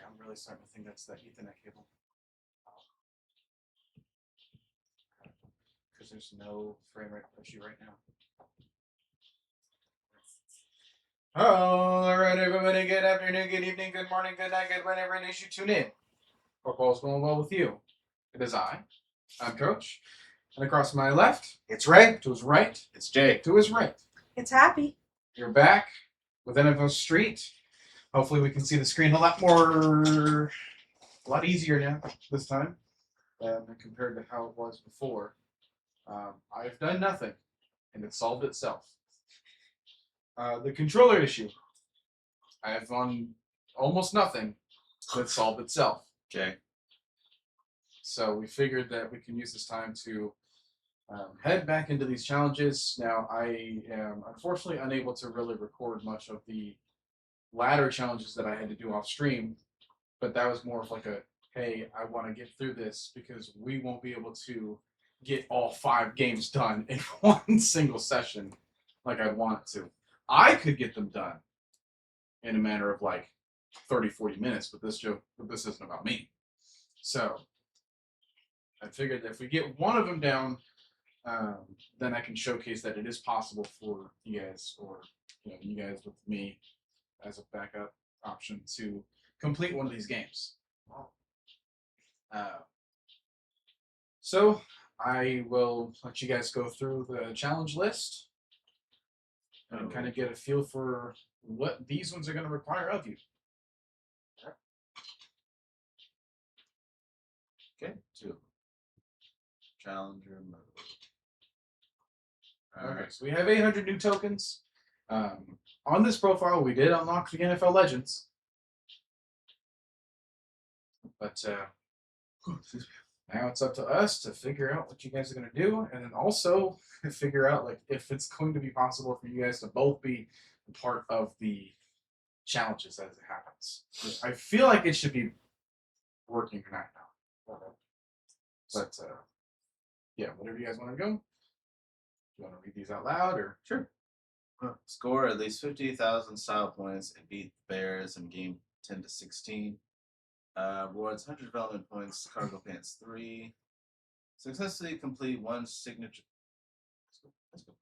I'm really starting to think that's that Ethernet cable. Because there's no frame rate issue right now. All right, everybody. Good afternoon, good evening, good morning, good night, good whenever it is you tune in. Hope all's going well with you. It is I'm Coach. And across my left, It's Ray. to his right, It's Jay. to his right. It's Happy. You're back with NFL Street. Hopefully we can see the screen a lot easier now this time compared to how it was before. I've done nothing, and it solved itself. The controller issue. I have done almost nothing, but it solved itself. Okay. So we figured that we can use this time to head back into these challenges. Now, I am unfortunately unable to really record much of the latter challenges that I had to do off stream, but that was more of like a, hey, I want to get through this because we won't be able to get all 5 games done in one single session like I want to. I could get them done in a matter of like 30, 40 minutes, but this isn't about me. So I figured that if we get one of them down, then I can showcase that it is possible for you guys, or you guys with me as a backup option to complete one of these games. So I will let you guys go through the challenge list and kind of get a feel for what these ones are going to require of you. Okay. 2. Challenger mode. Okay, so we have 800 new tokens. On this profile, we did unlock the NFL Legends. But now it's up to us to figure out what you guys are going to do, and then also figure out like if it's going to be possible for you guys to both be part of the challenges as it happens. I feel like it should be working right now. But yeah, whatever you guys want to go. You want to read these out loud, or Sure. Score at least 50,000 style points and beat the Bears in game 10-16. Rewards 100 development points, cargo pants 3. Successfully complete 1 signature. Let's go.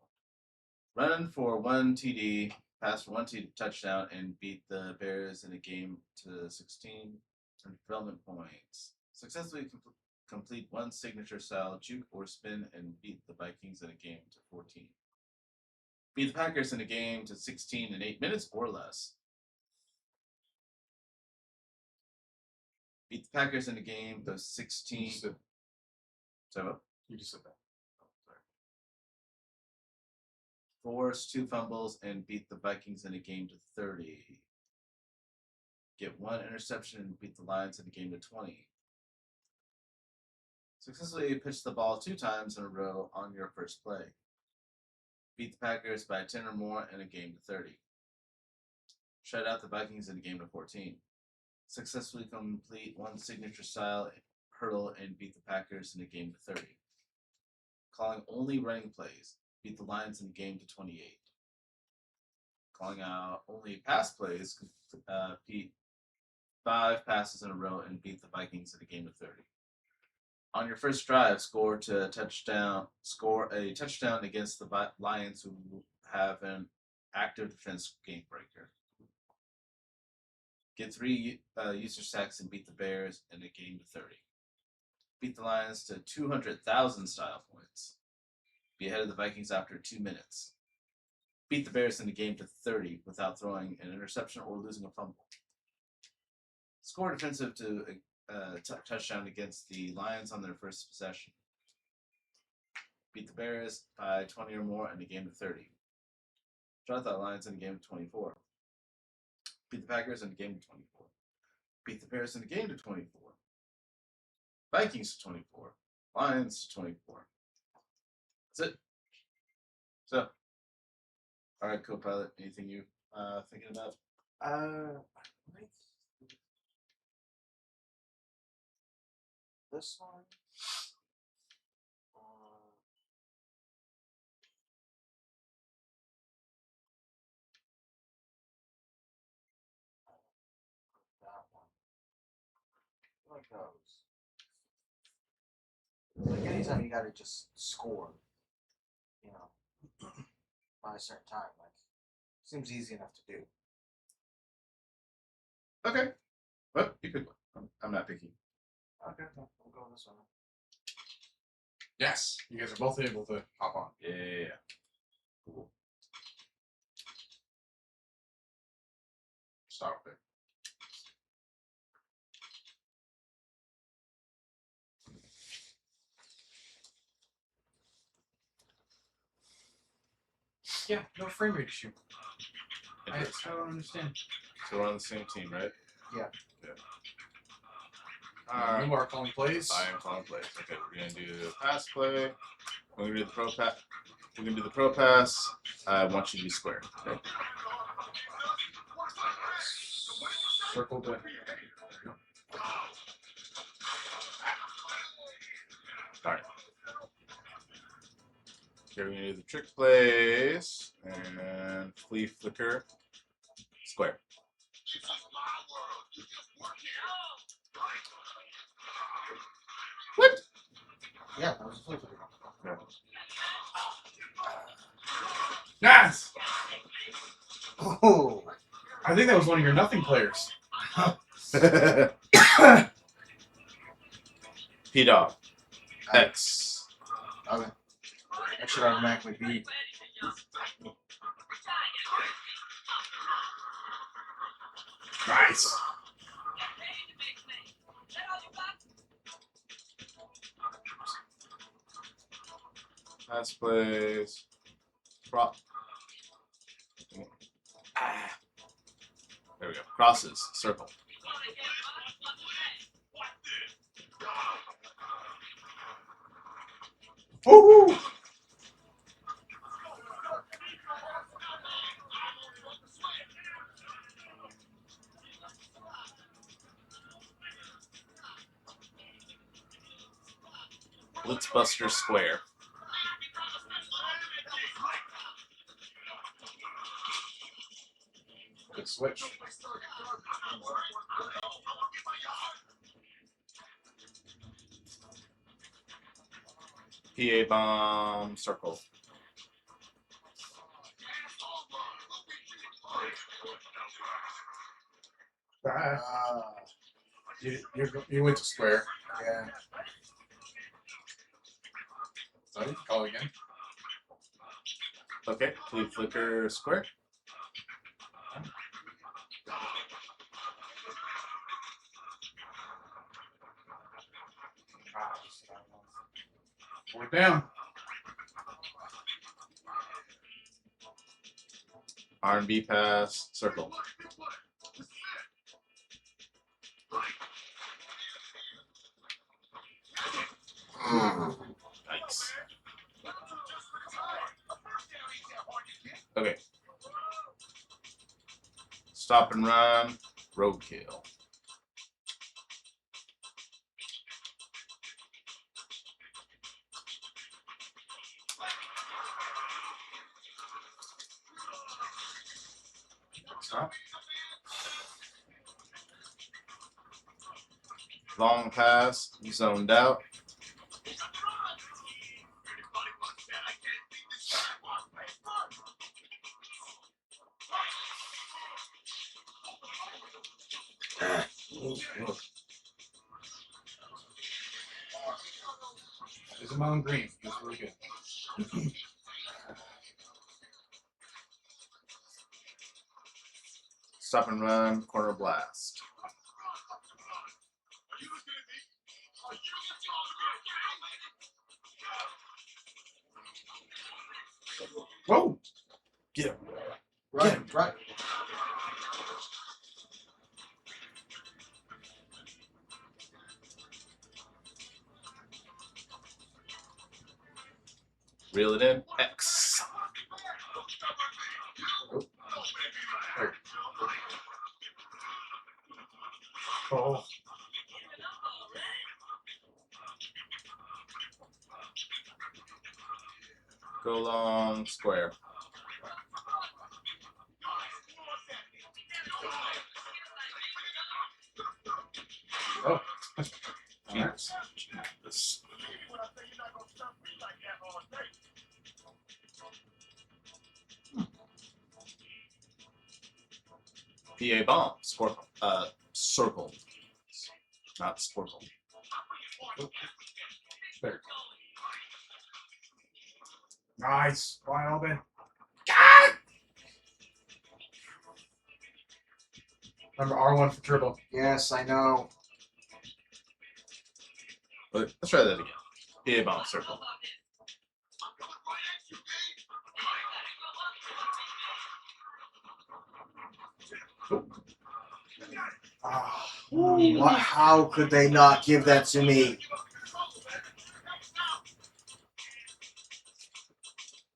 Run for 1 TD, pass for 1 touchdown, and beat the Bears in a game to 16. Development points. Successfully complete 1 signature style juke or spin and beat the Vikings in a game to 14. Beat the Packers in a game to 16 in 8 minutes or less. Beat the Packers in a game to 16. So you just said that. Oh, sorry. Force 2 fumbles and beat the Vikings in a game to 30. Get 1 interception and beat the Lions in a game to 20. Successfully pitch the ball 2 times in a row on your first play. Beat the Packers by 10 or more in a game to 30. Shut out the Vikings in a game to 14. Successfully complete 1 signature style hurdle and beat the Packers in a game to 30. Calling only running plays. Beat the Lions in a game to 28. Calling out only pass plays. Beat 5 passes in a row and beat the Vikings in a game to 30. On your first drive, score a touchdown against the Lions, who have an active defense game breaker. Get 3 user sacks and beat the Bears in a game to 30. Beat the Lions to 200,000 style points. Be ahead of the Vikings after 2 minutes. Beat the Bears in a game to 30 without throwing an interception or losing a fumble. Score defensive to touchdown against the Lions on their first possession. Beat the Bears by 20 or more in a game to 30. Shut out the Lions in a game to 24. Beat the Packers in a game to 24. Beat the Bears in a game to 24. Vikings to 24. Lions to 24. That's it. So, all right, co-pilot, anything you thinking about? This one. That one. it goes. Like anytime you gotta just score, you know, by a certain time, like seems easy enough to do. Okay. Well, you could. I'm not picky. Okay, we'll go this one. Yes, you guys are both able to hop on. Yeah. Cool. Stop there. Yeah, no frame rate issue. I don't understand. So we're on the same team, right? Yeah. You are calling plays. I am calling plays. Okay, we're gonna do pass play. We're gonna do the pro pass. We're gonna do the pro pass. I want you to do square. Okay. Circle to. Alright. Okay, we're gonna do the trick plays and flea flicker square. What? Yeah, that was a flip. Yeah. Yes! Oh, I think that was one of your nothing players. P dog. X. okay. That should automatically be. Nice. Pass plays. Prop. There we go. Crosses. Circle. Woohoo! Blitzbuster square. Good switch. PA bomb circle. You went to square. Yeah. Sorry, call again. Okay, flea flicker square. We're down. R&B pass circle. Nice. Okay. Stop and run. Roadkill. Stop. Long pass. Zoned out. There's a mountain green. That's really good. Stop and run. Corner blast. Whoa! Get him. Right, right. Reel it in. X. Oh. Go long square. Oh. EA bomb. Circle. Not Sporkle. There. Nice. Wide open. Remember R1 for triple. Yes, I know. Let's try that again. EA bomb. Circle. How could they not give that to me?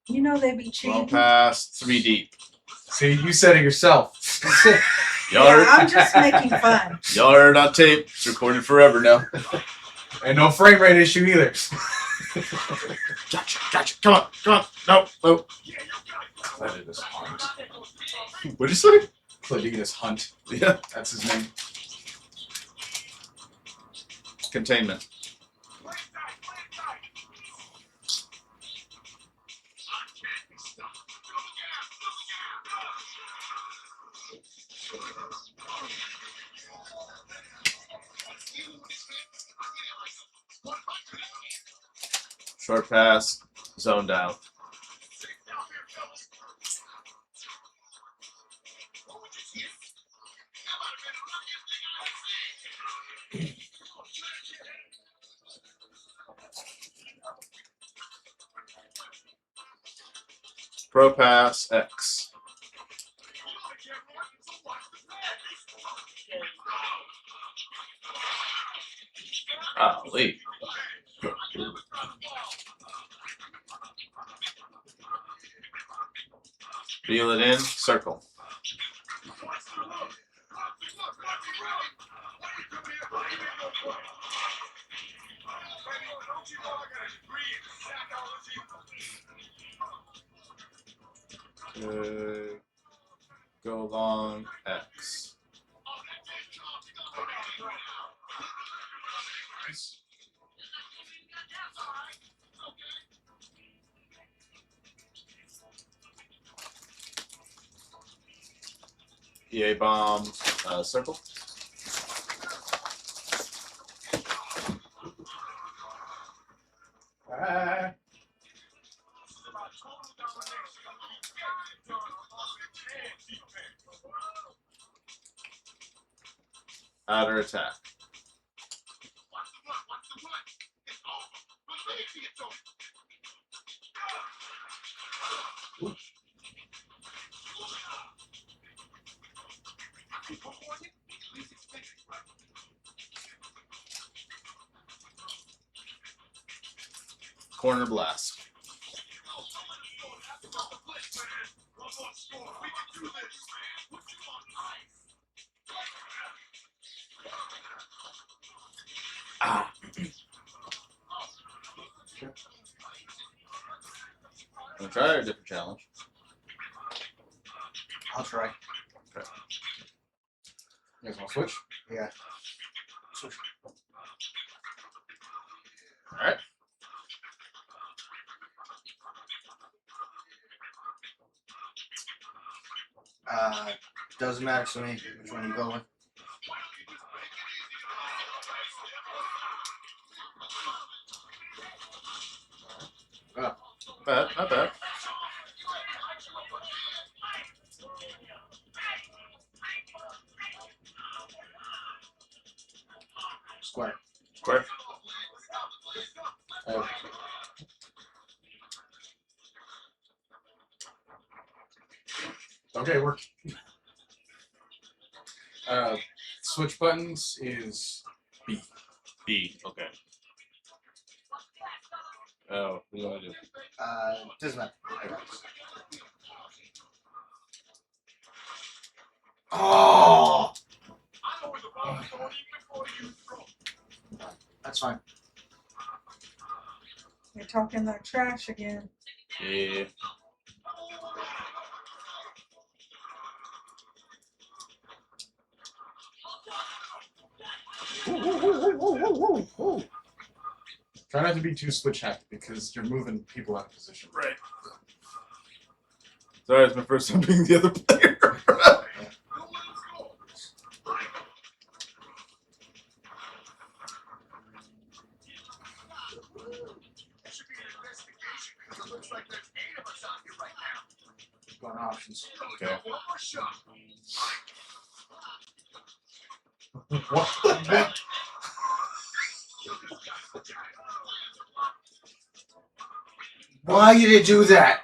You know they be Well cheating. past 3 deep. See, you said it yourself. Y'all Yeah, heard, I'm just making fun. y'all heard on tape. It's recorded forever now. And no frame rate issue either. Gotcha. Come on. No. Cleditus Hunt. What'd you say? Cleditus Hunt. Yeah. That's his name. Containment. Short pass. Zoned out. Pro pass X. Golly. Reel it in, circle. Go long X. Nice. EA bomb, circle. Ah. Outer attack. Corner blast. Ah. Wanna try or a different challenge? I'll try. Okay. You guys want to switch? Yeah. Alright. Doesn't matter to me which one you go with. Not bad. Square. Square. Oh. Okay, work. Switch buttons is B. B. Okay. Oh, what do I do? Doesn't matter. Oh! That's fine. You're talking that trash again. Yeah. Try not to be too switch happy because you're moving people out of position. Right. Sorry, it's my first time being the other player. Going options. Okay. What? Why did it do that?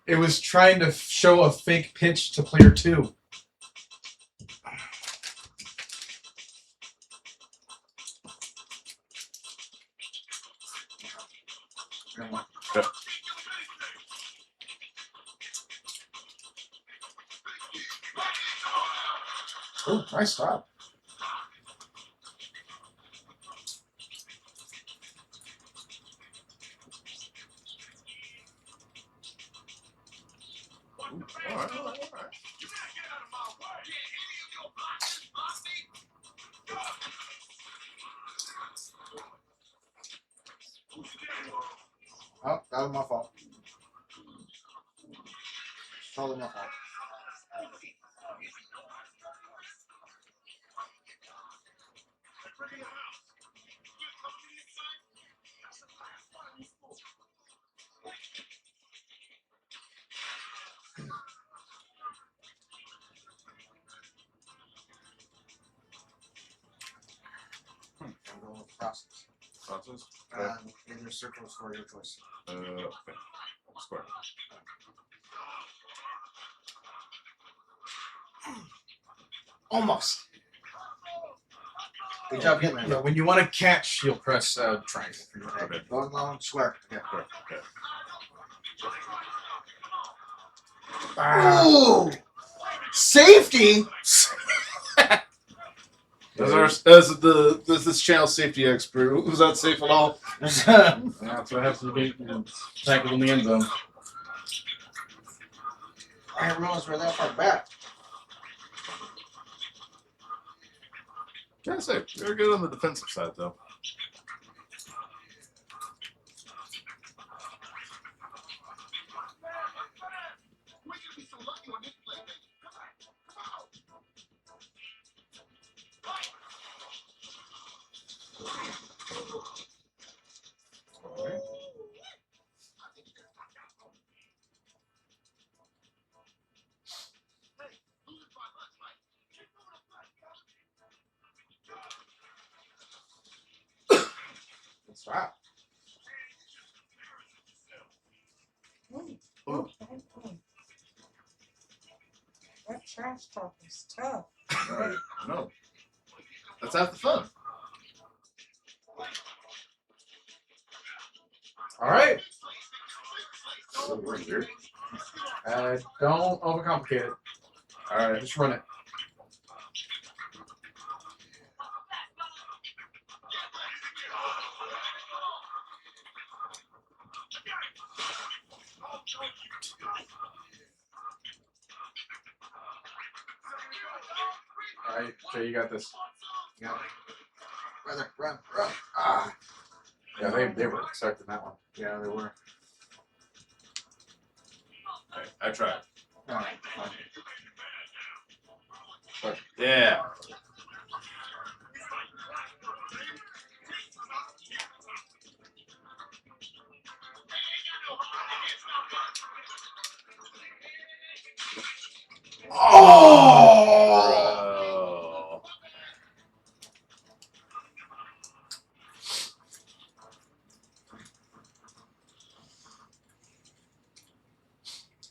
It was trying to show a fake pitch to player 2. Oh, nice stop. All right. Oh, that was my fault. Totally my fault. I'm going with the process. Process. Either circle or square, your choice. Okay. Square. Almost. Good job getting Yeah, there. when you want to catch, you'll press triangle for your Okay. Going long, square. Yeah. Square. Okay. Ooh! Safety? As this channel safety expert, was that safe at all? That's what happens to be tackled in the end zone. I didn't realize we're that far back. Can't say they're good on the defensive side though. That's right. That trash talk is tough. Right. No. That's half the fun. All right. Right here. Don't overcomplicate it. All right. Just run it. All right, Jay, you got this. Yeah. Brother, run. Ah. Yeah, they were expecting that one. Yeah, they were. Okay, I tried. Alright, fine. Yeah. Oh! Bro.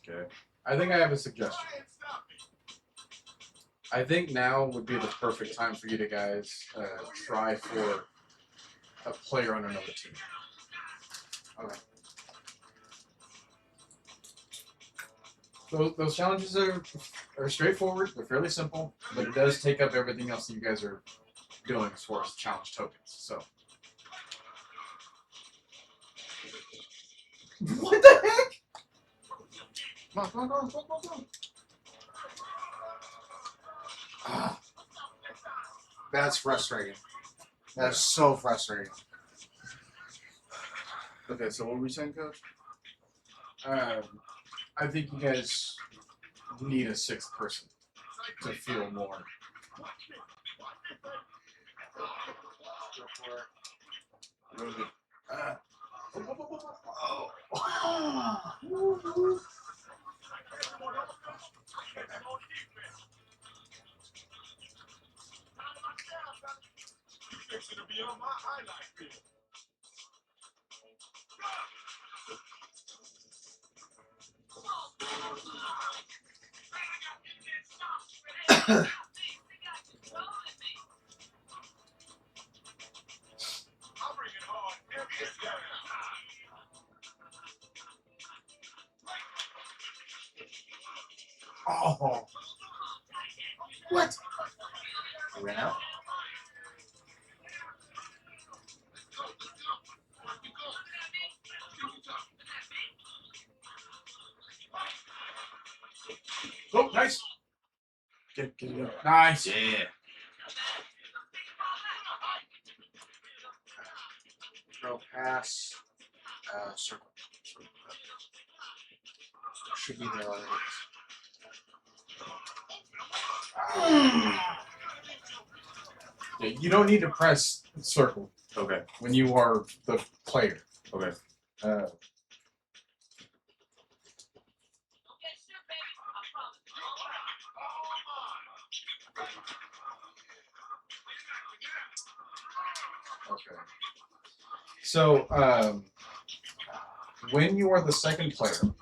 Okay. I think I have a suggestion. I think now would be the perfect time for you to guys try for a player on another team. Okay. Those challenges are straightforward. They're fairly simple, but it does take up everything else that you guys are doing as far as challenge tokens. So. What the heck? Come on. Ah. That's frustrating. That's so frustrating. Okay, so what were we saying, Coach? I think you guys need a sixth person to feel more. Oh, What? You ran out? oh, nice. Get it up. Nice. Yeah. Throw pass. Circle. Should be there already. Yeah, you don't need to press circle Okay. when you are the player. Okay. Okay. So, when you are the second player,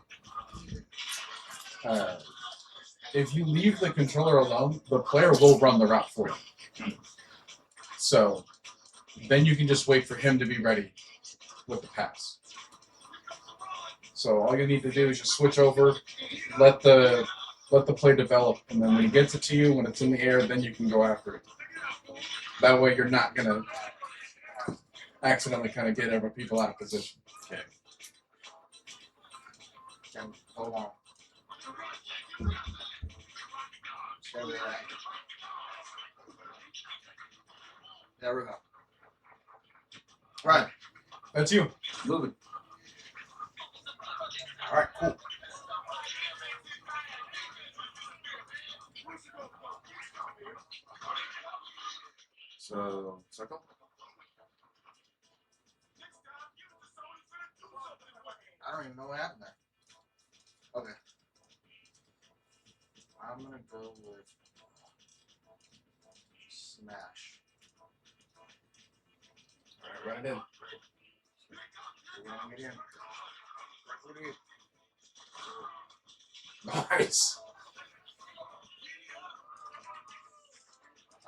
if you leave the controller alone, the player will run the route for you. So, then you can just wait for him to be ready with the pass. So all you need to do is just switch over, let the play develop, and then when he gets it to you, when it's in the air, then you can go after it. That way, you're not gonna accidentally kind of get other people out of position. Okay. Then go long. Stay where you're at. There we go. Right. That's you. Moving. All right. Cool. So circle. I don't even know what happened there. Okay. I'm gonna go with smash. All right, run it in. We're gonna get in. Right footed. Nice.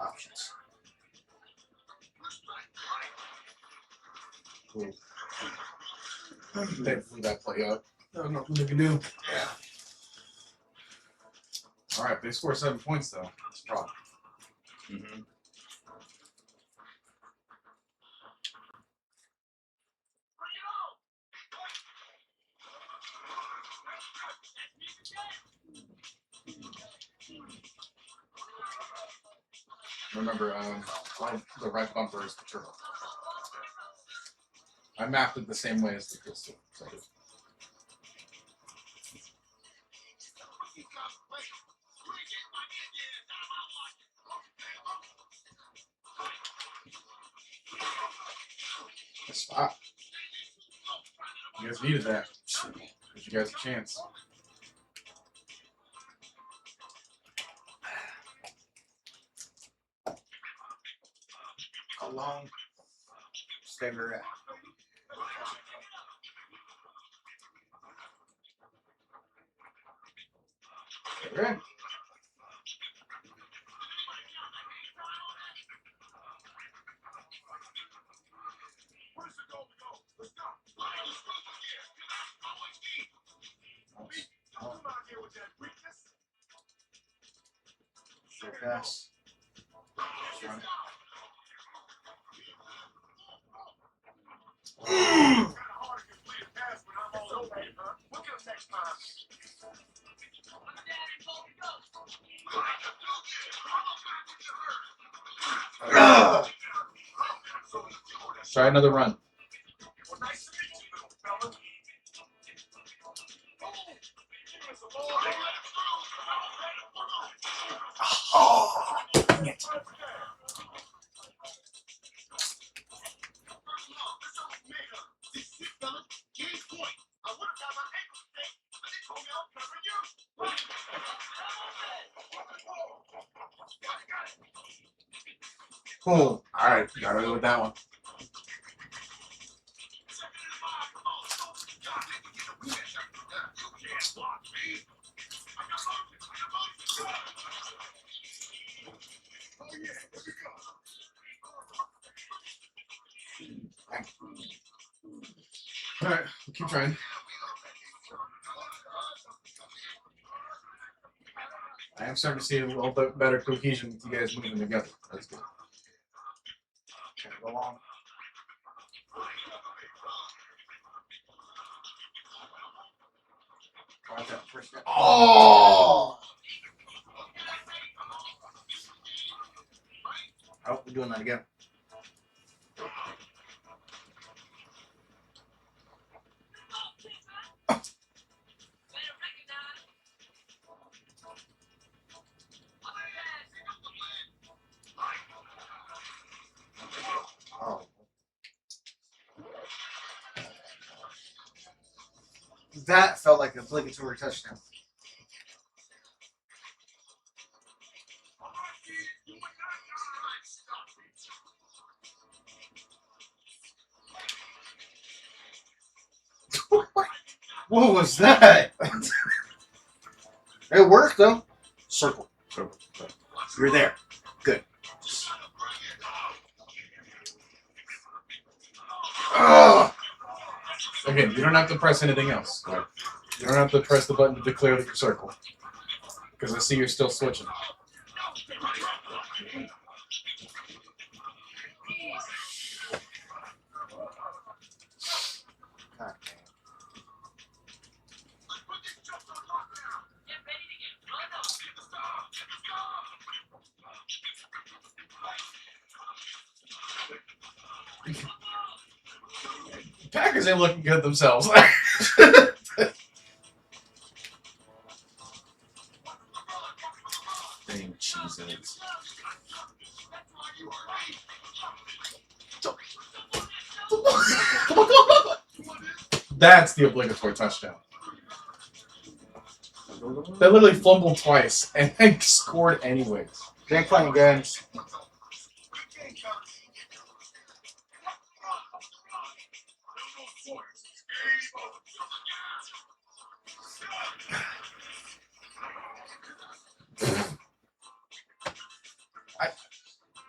Options. Cool. They blew that play up. No, nothing they can do. Yeah. All right, they score 7 points though. That's a problem. Mm-hmm. Remember, the right bumper is the turtle. I mapped it the same way as the crystal. So. Nice spot. You guys needed that. Give you guys a chance. Go long. Stay where you're at. Okay. Short pass. Just run it. Try another run. Oh, dang it. Oh, Alright, got away with that one. Alright, we'll keep trying. I am starting to see a little bit better cohesion with you guys moving together. That's good. okay, go on. Drive that first step. Oh! Oh, we're doing that again. Oh. That felt like a obligatory touchdown. What was that? It worked though. Circle. You're there. Good. Ugh. Again, you don't have to press anything else. You don't have to press the button to declare that you're circle. Because I see you're still switching. God Packers ain't looking good themselves. Dang cheeses. That's the obligatory touchdown. They literally fumbled twice and then scored anyways. They ain't playing games.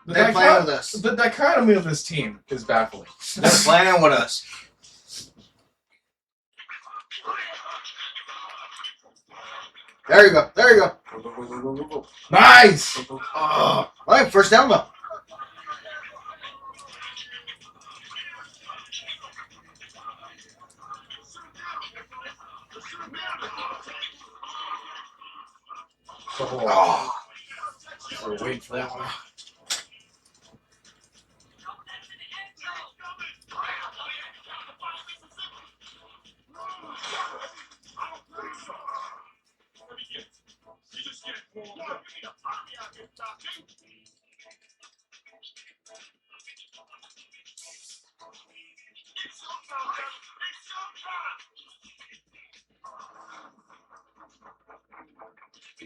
The They're playing with us. The dichotomy of this team is baffling. They're playing with us. There you go. There you go. Nice! Oh, all right, first down though. Oh. We're waiting for that one.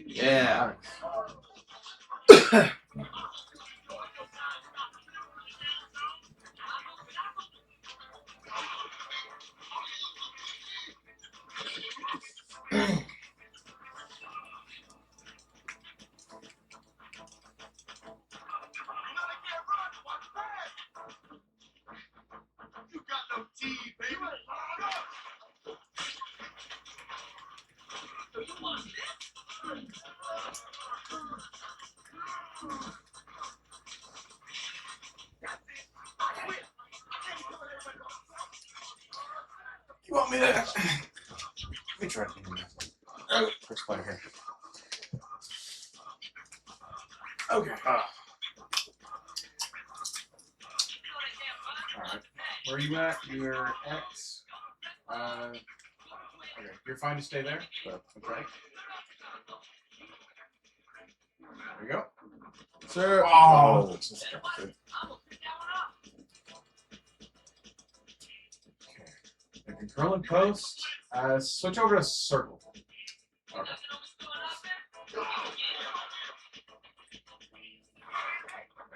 Yeah. You want me to? Let me try to do that. First play here. Okay. Alright. Where are you at? You're at. Okay. You're fine to stay there. Okay. There you go. Sir. Oh. Okay. If you're curling post, switch over to circle. Okay.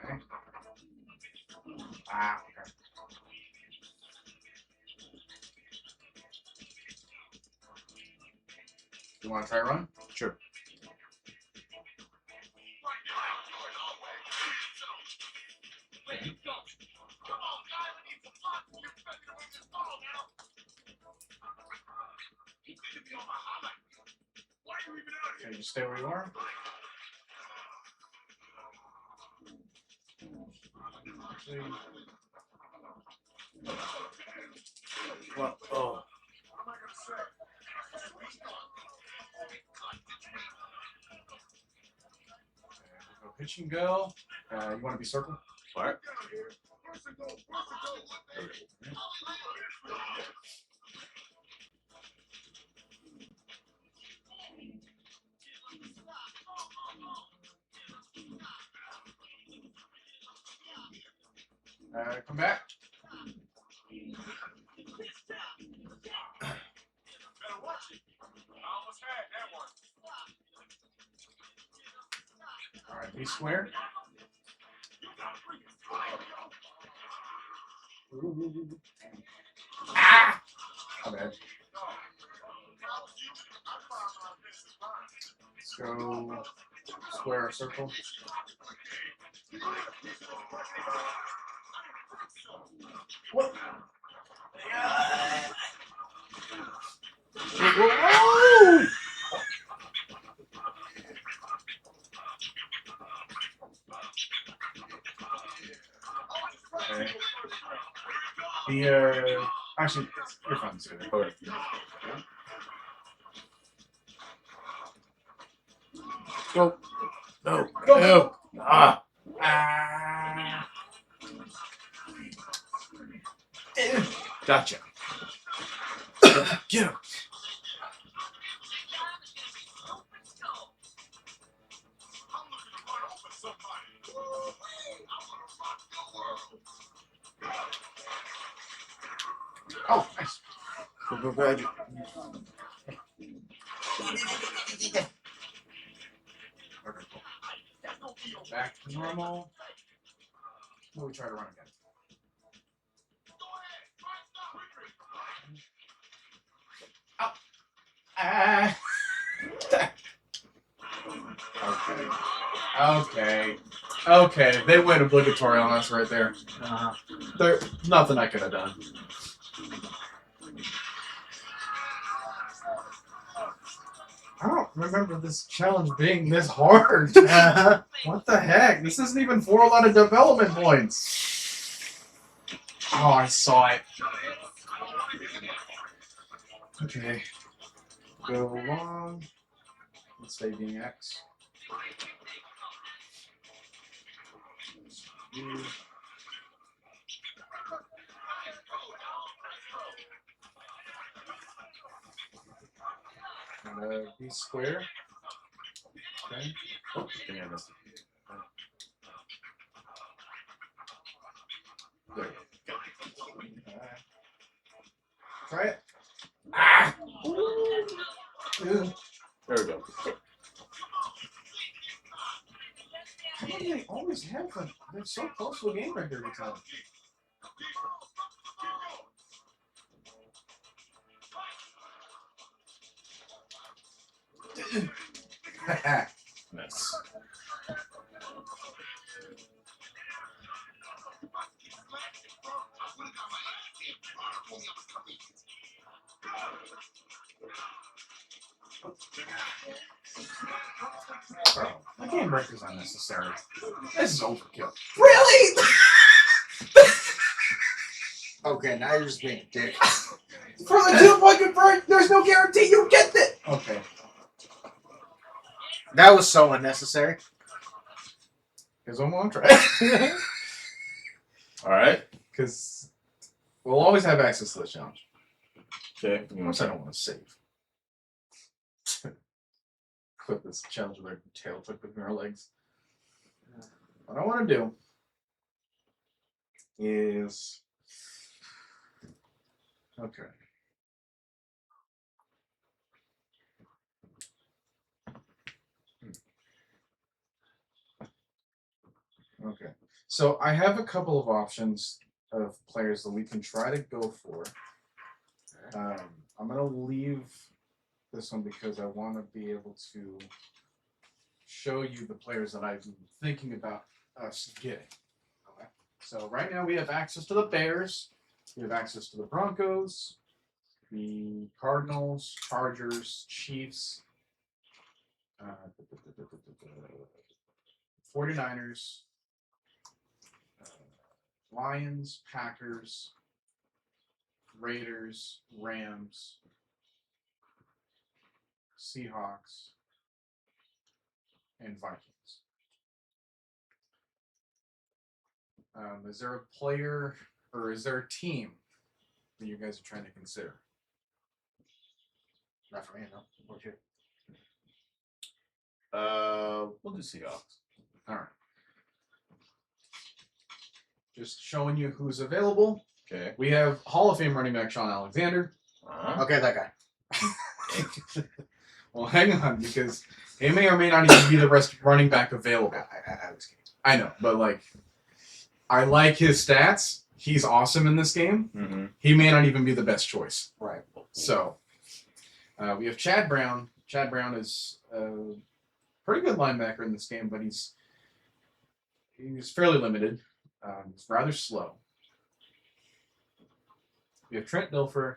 Okay. Ah, okay. You want to try run? Sure. Okay, just stay where you are. Well, oh. Go pitch and go. You want to be circle? What? Come back. All right, be square. Ah! My bad. Let's go square or circle. What? Whoa! Okay. Actually, you're fine. Sir. Okay. Go. No. Go. No. Ah. Ah. Gotcha. Get him. Oh, nice. Go back. Okay, cool. Back to normal. We'll try to run again. Oh. Ah. Okay. Okay. They went obligatory on us right there. There, nothing I could have done. I don't remember this challenge being this hard. What the heck? This isn't even for a lot of development points. Oh, I saw it. Okay. Go along. Let's say being X. And B square. Okay. Oh, I think I missed it. There we go. Try it. Ah! Ew. There we go. How do they always have them? They're so close to a game record every time. Nice. Bro, my game breaker's unnecessary. This is overkill. Really? Okay, now you're just being a dick. For the 2-point convert, there's no guarantee you get it. Okay. That was so unnecessary. Here's one more try. All right. Because we'll always have access to the challenge. Okay. Of course, I don't want to save. Clip this challenge with our tail tucked between our legs. What I want to do is okay. So I have a couple of options of players that we can try to go for. I'm gonna leave this one because I want to be able to show you the players that I've been thinking about us getting. Okay. So right now we have access to the Bears, we have access to the Broncos, the Cardinals, Chargers, Chiefs, 49ers, Lions, Packers, Raiders, Rams, Seahawks, and Vikings. Is there a player or is there a team that you guys are trying to consider? Not for me, no. What you? We'll do Seahawks. All right. Just showing you who's available. Okay. We have Hall of Fame running back Sean Alexander. Okay, that guy. Well, hang on, because he may or may not even be the rest running back available. I was kidding. I know, but like, I like his stats. He's awesome in this game. Mm-hmm. He may not even be the best choice. Right. So, we have Chad Brown. Chad Brown is a pretty good linebacker in this game, but he's fairly limited. He's rather slow. We have Trent Dilfer.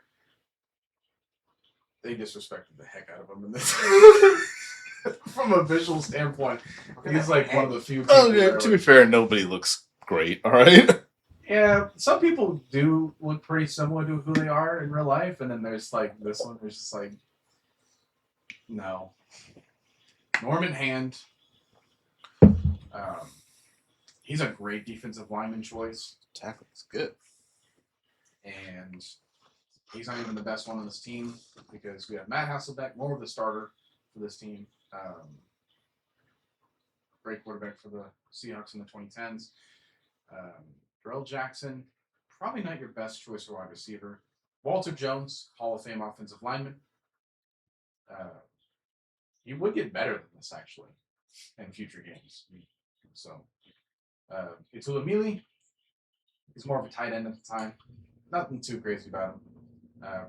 They disrespected the heck out of him in this. From a visual standpoint, he's like one of the few people. Oh, yeah, to be fair, nobody looks great, alright? Yeah, some people do look pretty similar to who they are in real life, and then there's like this one, there's just like, no. Norman Hand. He's a great defensive lineman choice, Tackling's good. and he's not even the best one on this team because we have Matt Hasselbeck, more of the starter for this team. Great quarterback for the Seahawks in the 2010s. Darrell Jackson, probably not your best choice for wide receiver. Walter Jones, Hall of Fame offensive lineman. He would get better than this actually in future games. So, Itula Mealy, he's more of a tight end at the time. Nothing too crazy about him.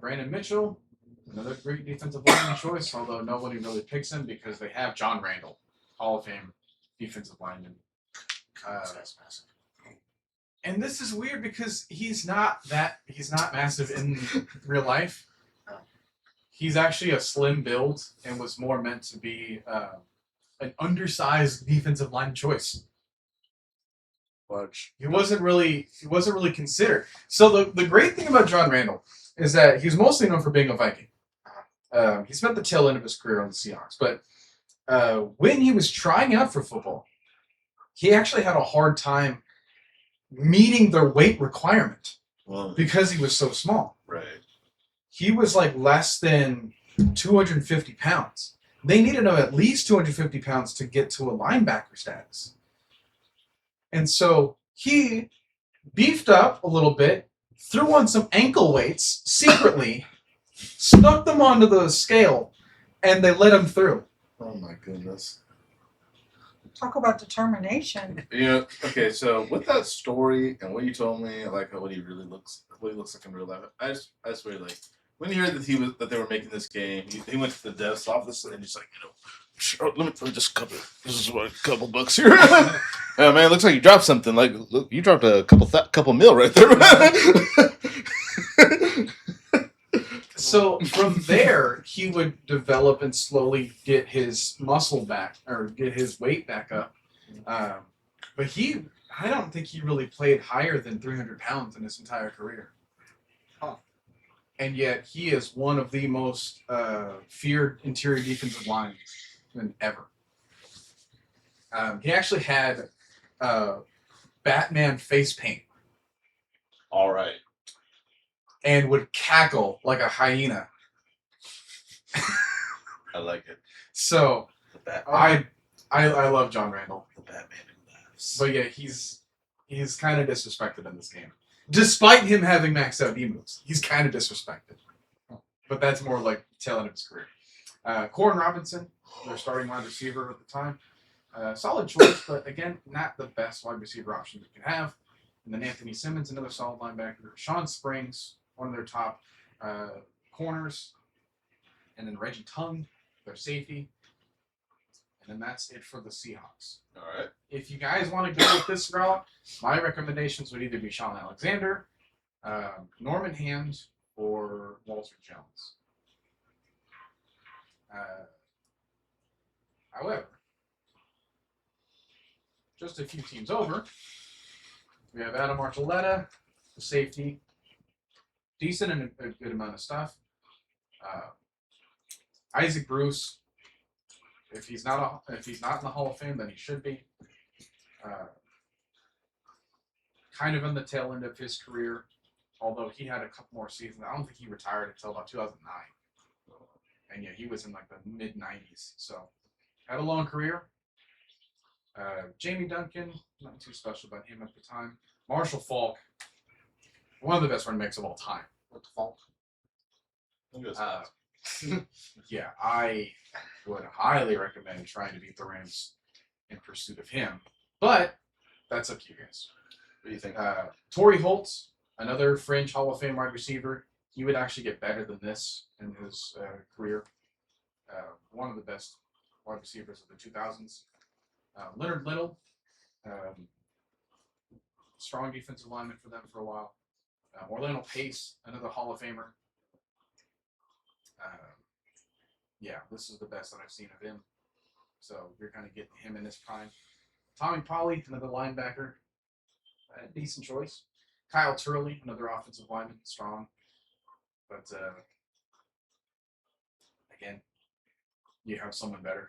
Brandon Mitchell, another great defensive lineman choice, although nobody really picks him because they have John Randall, Hall of Fame defensive lineman. That's massive. And this is weird because he's not massive in real life. He's actually a slim build and was more meant to be an undersized defensive line choice. Watch. He wasn't really considered. So the great thing about John Randall is that he's mostly known for being a Viking. He spent the tail end of his career on the Seahawks, but when he was trying out for football, he actually had a hard time meeting their weight requirement Well, because he was so small. right. He was like less than 250 pounds. They needed him at least 250 pounds to get to a linebacker status. And so he beefed up a little bit, threw on some ankle weights secretly, stuck them onto the scale, and they let him through. Oh my goodness. Talk about determination. You know, okay, so with that story and what you told me, like what he looks like in real life, I just really like when you heard that they were making this game, he went to the dev's office and he's like, sure, let me just this is what, a couple bucks here. Oh man, it looks like you dropped something. Like, look, you dropped a couple mil right there. So from there, he would develop and slowly get his muscle back or get his weight back up. But I don't think he really played higher than 300 pounds in his entire career. And yet he is one of the most feared interior defensive linemen ever. He actually had Batman face paint. All right. And would cackle like a hyena. I like it. So The Batman. I love John Randall. The Batman who laughs. But yeah, he's kind of disrespected in this game. Despite him having maxed out E moves, he's kind of disrespected. But that's more like tail end of his career. Corin Robinson, their starting wide receiver at the time. Solid choice, but again, not the best wide receiver option you can have. And then Anthony Simmons, another solid linebacker. Sean Springs, one of their top corners. And then Reggie Tung, their safety. And then that's it for the Seahawks. All right. If you guys want to go with this route, my recommendations would either be Sean Alexander, Norman Hand, or Walter Jones. However, just a few teams over, we have Adam Archuleta, the safety, decent and a good amount of stuff. Isaac Bruce, if he's not in the Hall of Fame, then he should be. Kind of in the tail end of his career, although he had a couple more seasons. I don't think he retired until about 2009. And yeah, he was in like the mid 90s. So had a long career. Jamie Duncan, not too special about him at the time. Marshall Faulk, one of the best running backs of all time. What the fault? Yeah, I would highly recommend trying to beat the Rams in pursuit of him. But that's up to you guys. What do you think? Torrey Holt, another fringe Hall of Fame wide receiver. He would actually get better than this in his career. One of the best wide receivers of the 2000s. Leonard Little, strong defensive lineman for them for a while. Orlando Pace, another Hall of Famer. Yeah, this is the best that I've seen of him. So you're kind of getting him in his prime. Tommy Polley, another linebacker. Decent choice. Kyle Turley, another offensive lineman, strong. But again, you have someone better.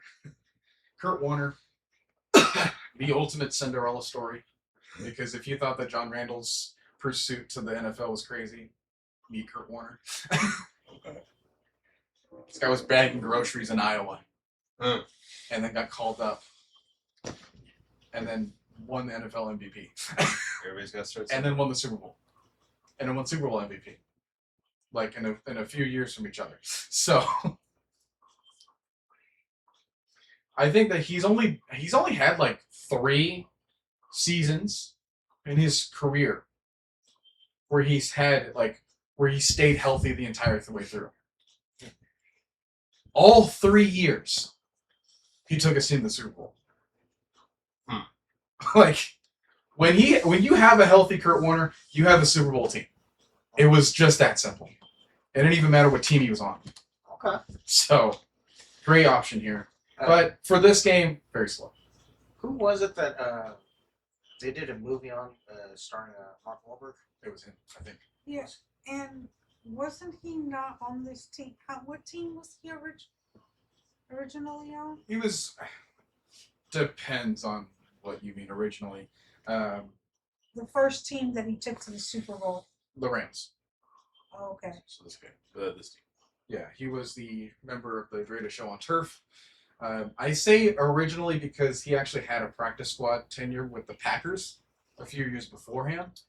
Kurt Warner, the ultimate Cinderella story. Because if you thought that John Randall's pursuit to the NFL was crazy, meet Kurt Warner. This guy was bagging groceries in Iowa. And then got called up. And then won the NFL MVP. Everybody's got to start. And then won the Super Bowl. And then won Super Bowl MVP. Like in a few years from each other. So I think that he's only had like 3 seasons in his career where he stayed healthy the entire way through. All 3 years, he took us into the Super Bowl. Like when you have a healthy Kurt Warner, you have a Super Bowl team. It was just that simple. It didn't even matter what team he was on. Okay. So, great option here. But for this game, very slow. Who was it that they did a movie on starring Mark Wahlberg? It was him, I think. Yes, and wasn't he not on this team? What team was he originally on? He was. Depends on what you mean originally. The first team that he took to the Super Bowl. The Rams. Oh, okay. So this game, this team. Yeah, he was the member of the Greatest Show on Turf. I say originally because he actually had a practice squad tenure with the Packers a few years beforehand.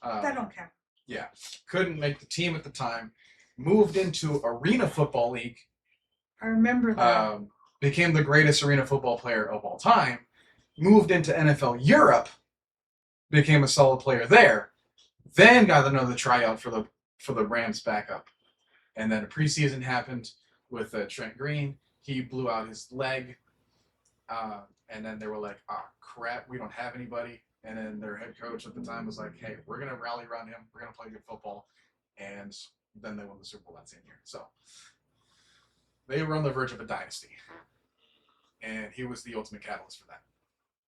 That don't count. Yeah, couldn't make the team at the time. Moved into Arena Football League. I remember that. Became the greatest arena football player of all time. Moved into NFL Europe. Became a solid player there. Then got another tryout for the Rams backup. And then a preseason happened with Trent Green. He blew out his leg. And then they were like, crap, we don't have anybody. And then their head coach at the time was like, hey, we're going to rally around him. We're going to play good football. And then they won the Super Bowl that same year. So they were on the verge of a dynasty. And he was the ultimate catalyst for that.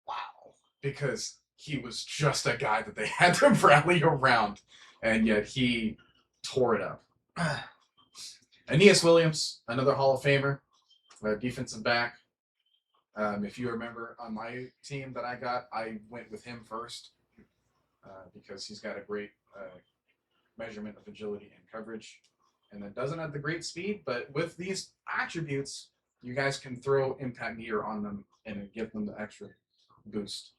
Wow. Because he was just a guy that they had to rally around. And yet he tore it up. Aeneas Williams, another Hall of Famer, defensive back. If you remember on my team that I went with him first because he's got a great measurement of agility and coverage. And then doesn't have the great speed, but with these attributes, you guys can throw impact meter on them and give them the extra boost.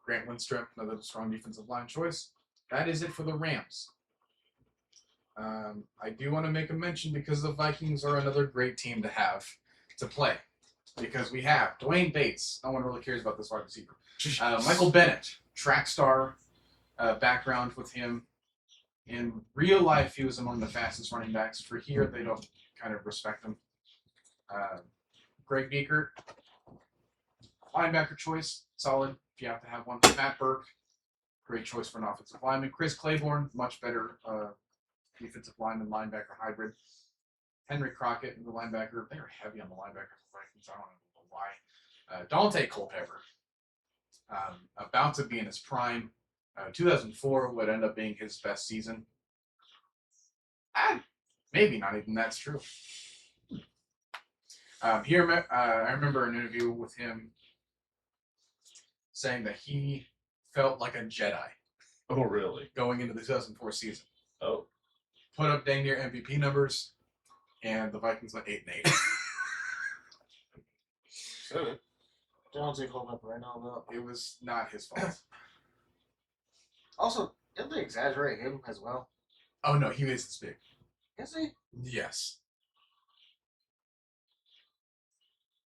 Grant Lindstrom, another strong defensive line choice. That is it for the Rams. I do want to make a mention because the Vikings are another great team to have to play. because we have Dwayne Bates. No one really cares about this wide receiver. Michael Bennett, track star background with him. In real life, he was among the fastest running backs. For here, they don't kind of respect him. Greg Beekert, linebacker choice, solid. If you have to have one. Matt Burke, great choice for an offensive lineman. Chris Claiborne, much better defensive lineman, linebacker hybrid. Henry Crockett, the linebacker. They are heavy on the linebacker for Vikings. I don't know why. Dante Culpepper, about to be in his prime. 2004 would end up being his best season. Maybe not even that's true. I remember an interview with him saying that he felt like a Jedi Oh, really? going into the 2004 season. Oh. Put up dang near MVP numbers, and the Vikings went 8-8. Said Don't take hold up right now, though. It was not his fault. Also, didn't they exaggerate him as well? Oh no, he is this big. Is he? Yes.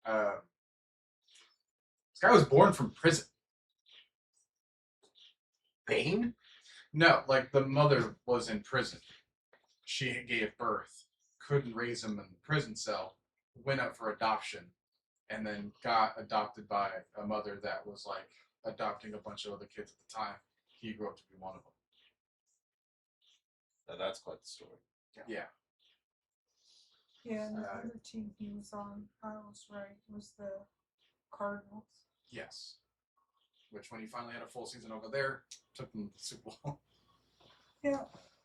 This guy was born from prison. Bane? No, like the mother was in prison. She gave birth, couldn't raise him in the prison cell, went up for adoption, and then got adopted by a mother that was like adopting a bunch of other kids at the time. He grew up to be one of them. Now that's quite the story. Yeah. Yeah, and the Uh, other team he was on, I was right, was the Cardinals. Yes. Which, when he finally had a full season over there, took them to the Super Bowl. Yeah,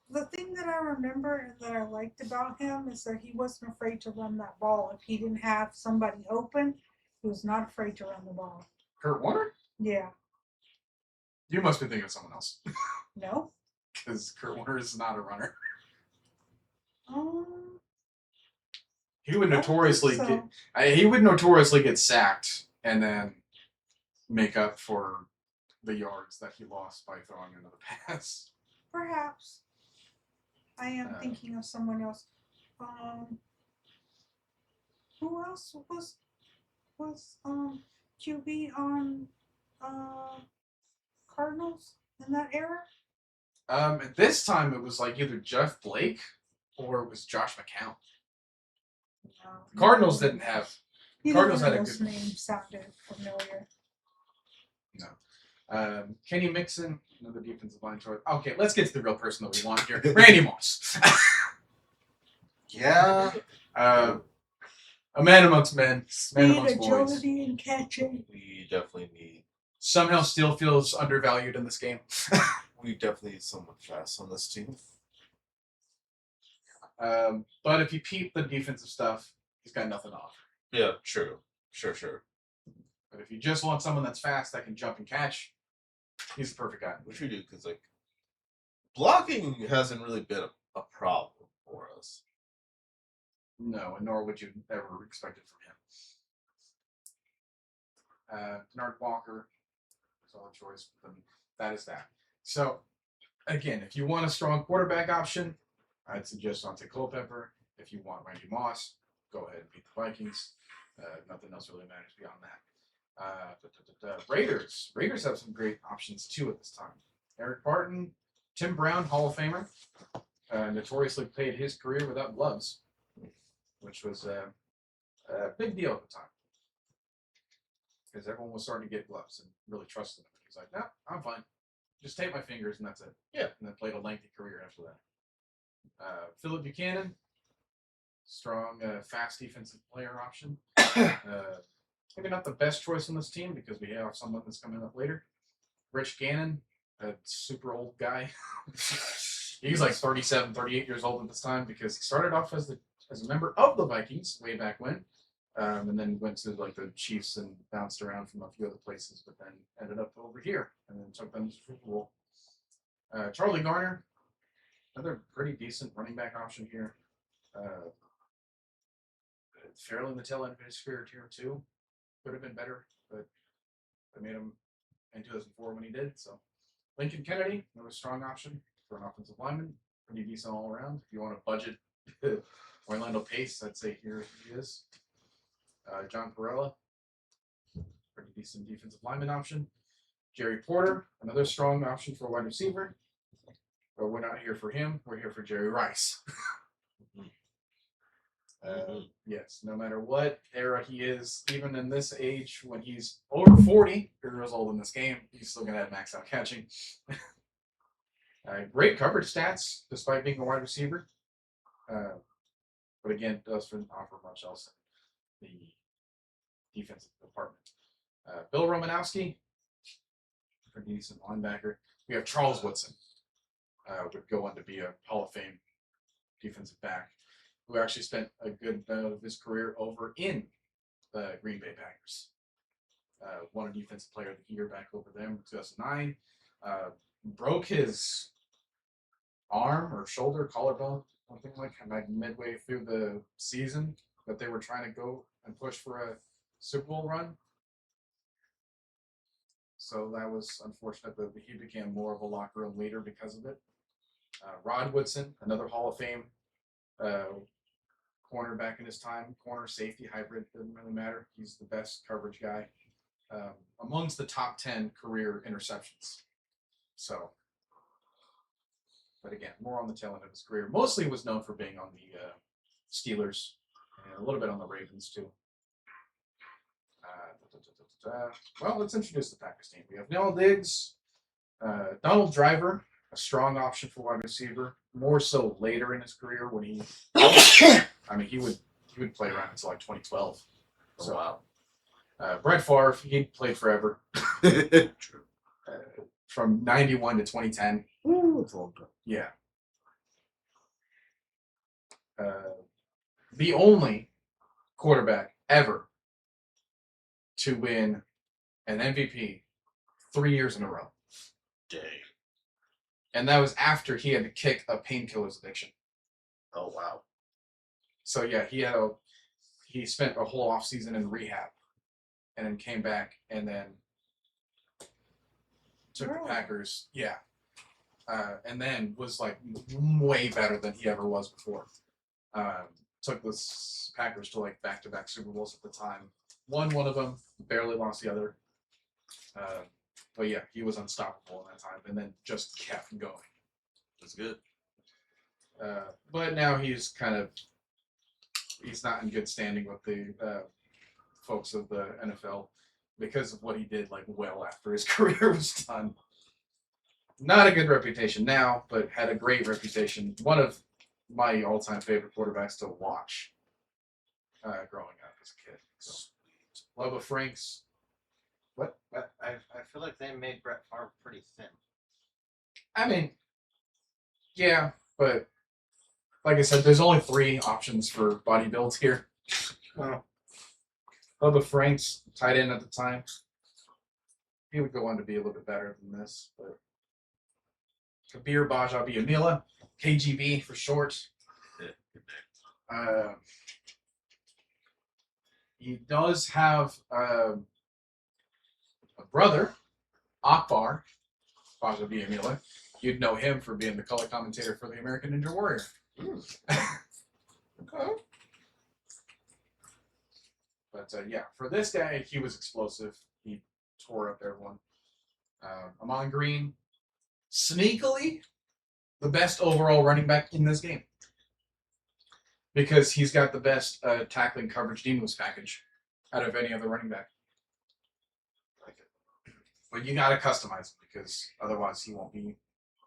the thing that I remember that I liked about him is that he wasn't afraid to run that ball. If he didn't have somebody open, he was not afraid to run the ball. Kurt Warner? Yeah. You must be thinking of someone else. No? Because Kurt Warner is not a runner. He would I don't think notoriously so. get sacked and then make up for the yards that he lost by throwing another pass. Perhaps. I am thinking of someone else. Who else was QB on Cardinals in that era? At this time, it was like either Jeff Blake or it was Josh McCown. No, Cardinals didn't have. neither Cardinals one had a of those good. names sounded familiar. No. Kenny Mixon, another defensive line choice. Okay, let's get to the real person that we want here. Randy Moss. Yeah. A man amongst men. Man Speed, amongst boys. agility, and catching. We definitely need. Somehow still feels undervalued in this game. We definitely need someone fast on this team. But if you peep the defensive stuff, he's got nothing to offer. Yeah, true. Sure. But if you just want someone that's fast that can jump and catch, he's the perfect guy. Which we do, because, like, blocking hasn't really been a problem for us. No, and nor would you ever expect it from him. Bernard Walker, solid choice. But that is that. So, again, if you want a strong quarterback option, I'd suggest Dante Culpepper. If you want Randy Moss, go ahead and beat the Vikings. Nothing else really matters beyond that. Raiders. Raiders have some great options too at this time. Eric Barton, Tim Brown, Hall of Famer, notoriously played his career without gloves, which was a big deal at the time because everyone was starting to get gloves and really trusted him. He's like, "No, I'm fine. Just tape my fingers and that's it." Yeah. And then played a lengthy career after that. Philip Buchanan, strong, fast defensive player option. Maybe not the best choice on this team because we have someone that's coming up later. Rich Gannon, a super old guy. He's like 37, 38 years old at this time because he started off as a member of the Vikings way back when, and then went to like the Chiefs and bounced around from a few other places, but then ended up over here and then took them to the Super Bowl. Charlie Garner, another pretty decent running back option here. Fairly in the tail end of his career here too. Could have been better, but I made him in 2004 when he did. So Lincoln Kennedy, another strong option for an offensive lineman. Pretty decent all around. If you want to budget Orlando Pace, I'd say here he is. John Perella, pretty decent defensive lineman option. Jerry Porter, another strong option for a wide receiver. But we're not here for him. We're here for Jerry Rice. Yes, no matter what era he is, even in this age, when he's over 40 years old in this game, he's still going to have max out catching. Great coverage stats, despite being a wide receiver. But again, doesn't offer much else in the defensive department. Bill Romanowski, pretty decent linebacker. We have Charles Woodson, would go on to be a Hall of Fame defensive back, who actually spent a good amount of his career over in the Green Bay Packers. Won a Defensive Player of the Year back over them in 2009. Broke his arm or shoulder, collarbone, something like midway through the season that they were trying to go and push for a Super Bowl run. So that was unfortunate, but he became more of a locker room leader because of it. Rod Woodson, another Hall of Fame cornerback in his time, corner safety hybrid, doesn't really matter. He's the best coverage guy amongst the top 10 career interceptions. So, but again, more on the tail end of his career. Mostly was known for being on the Steelers and a little bit on the Ravens too. Well, let's introduce the Packers team. We have Noah Diggs, Donald Driver, a strong option for wide receiver. More so later in his career when he, he would play around until like 2012. So wow. Brett Favre, he played forever. True. From 91 to 2010. Ooh, it's a long time. Yeah. The only quarterback ever to win an MVP 3 years in a row. Dang. And that was after he had to kick a painkillers addiction. Oh wow. So yeah, he spent a whole offseason in rehab and then came back and then took the Packers. Yeah. And then was like way better than he ever was before. Took the Packers to like back-to-back Super Bowls at the time. Won one of them, barely lost the other. But yeah, he was unstoppable in that time, and then just kept going. That's good. But now he's not in good standing with the folks of the NFL because of what he did like well after his career was done. Not a good reputation now, but had a great reputation. One of my all-time favorite quarterbacks to watch growing up as a kid. So, love of Frank's. What? I feel like they made Brett Favre pretty thin. I mean, yeah, but like I said, there's only 3 options for body builds here. Bubba Franks, tight end at the time. He would go on to be a little bit better than this, but Kabir Bajabiamila, KGB for short. He does have a brother, Akbar Bajabiamila. You'd know him for being the color commentator for the American Ninja Warrior. Okay. But yeah, for this guy, he was explosive. He tore up everyone. Amon Green, sneakily, the best overall running back in this game. Because he's got the best tackling coverage demons package out of any other running back. But you got to customize him because otherwise he won't be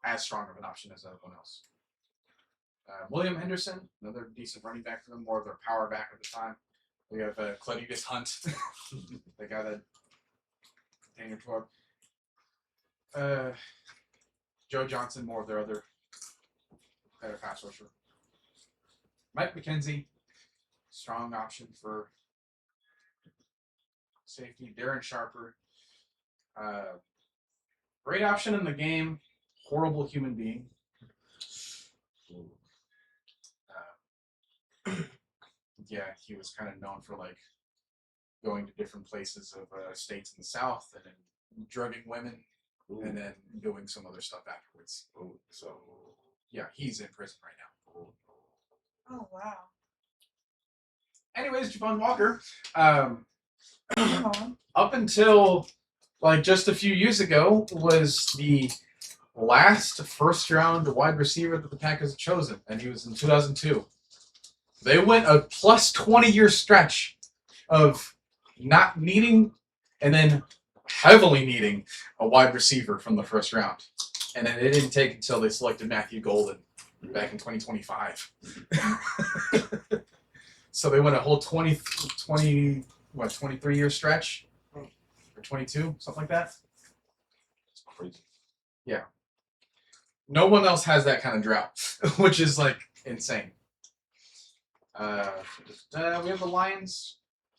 as strong of an option as everyone else. William Henderson, another decent running back for them, more of their power back at the time. We have Cledius Hunt, the guy that container tore. Joe Johnson, more of their other better pass rusher. Mike McKenzie, strong option for safety. Darren Sharper, great option in the game. Horrible human being. Yeah, he was kind of known for like going to different places of states in the South and then drugging women and then doing some other stuff afterwards. So yeah, he's in prison right now. Oh wow. Anyways, Javon Walker, Hang on. up until like just a few years ago, was the last first round wide receiver that the Packers had chosen, and he was in 2002. They went a plus 20-year stretch of not needing and then heavily needing a wide receiver from the first round. And then it didn't take until they selected Matthew Golden back in 2025. So they went a whole 23-year stretch? Or 22, something like that? It's crazy. No one else has that kind of drought, which is like insane. We have the Lions.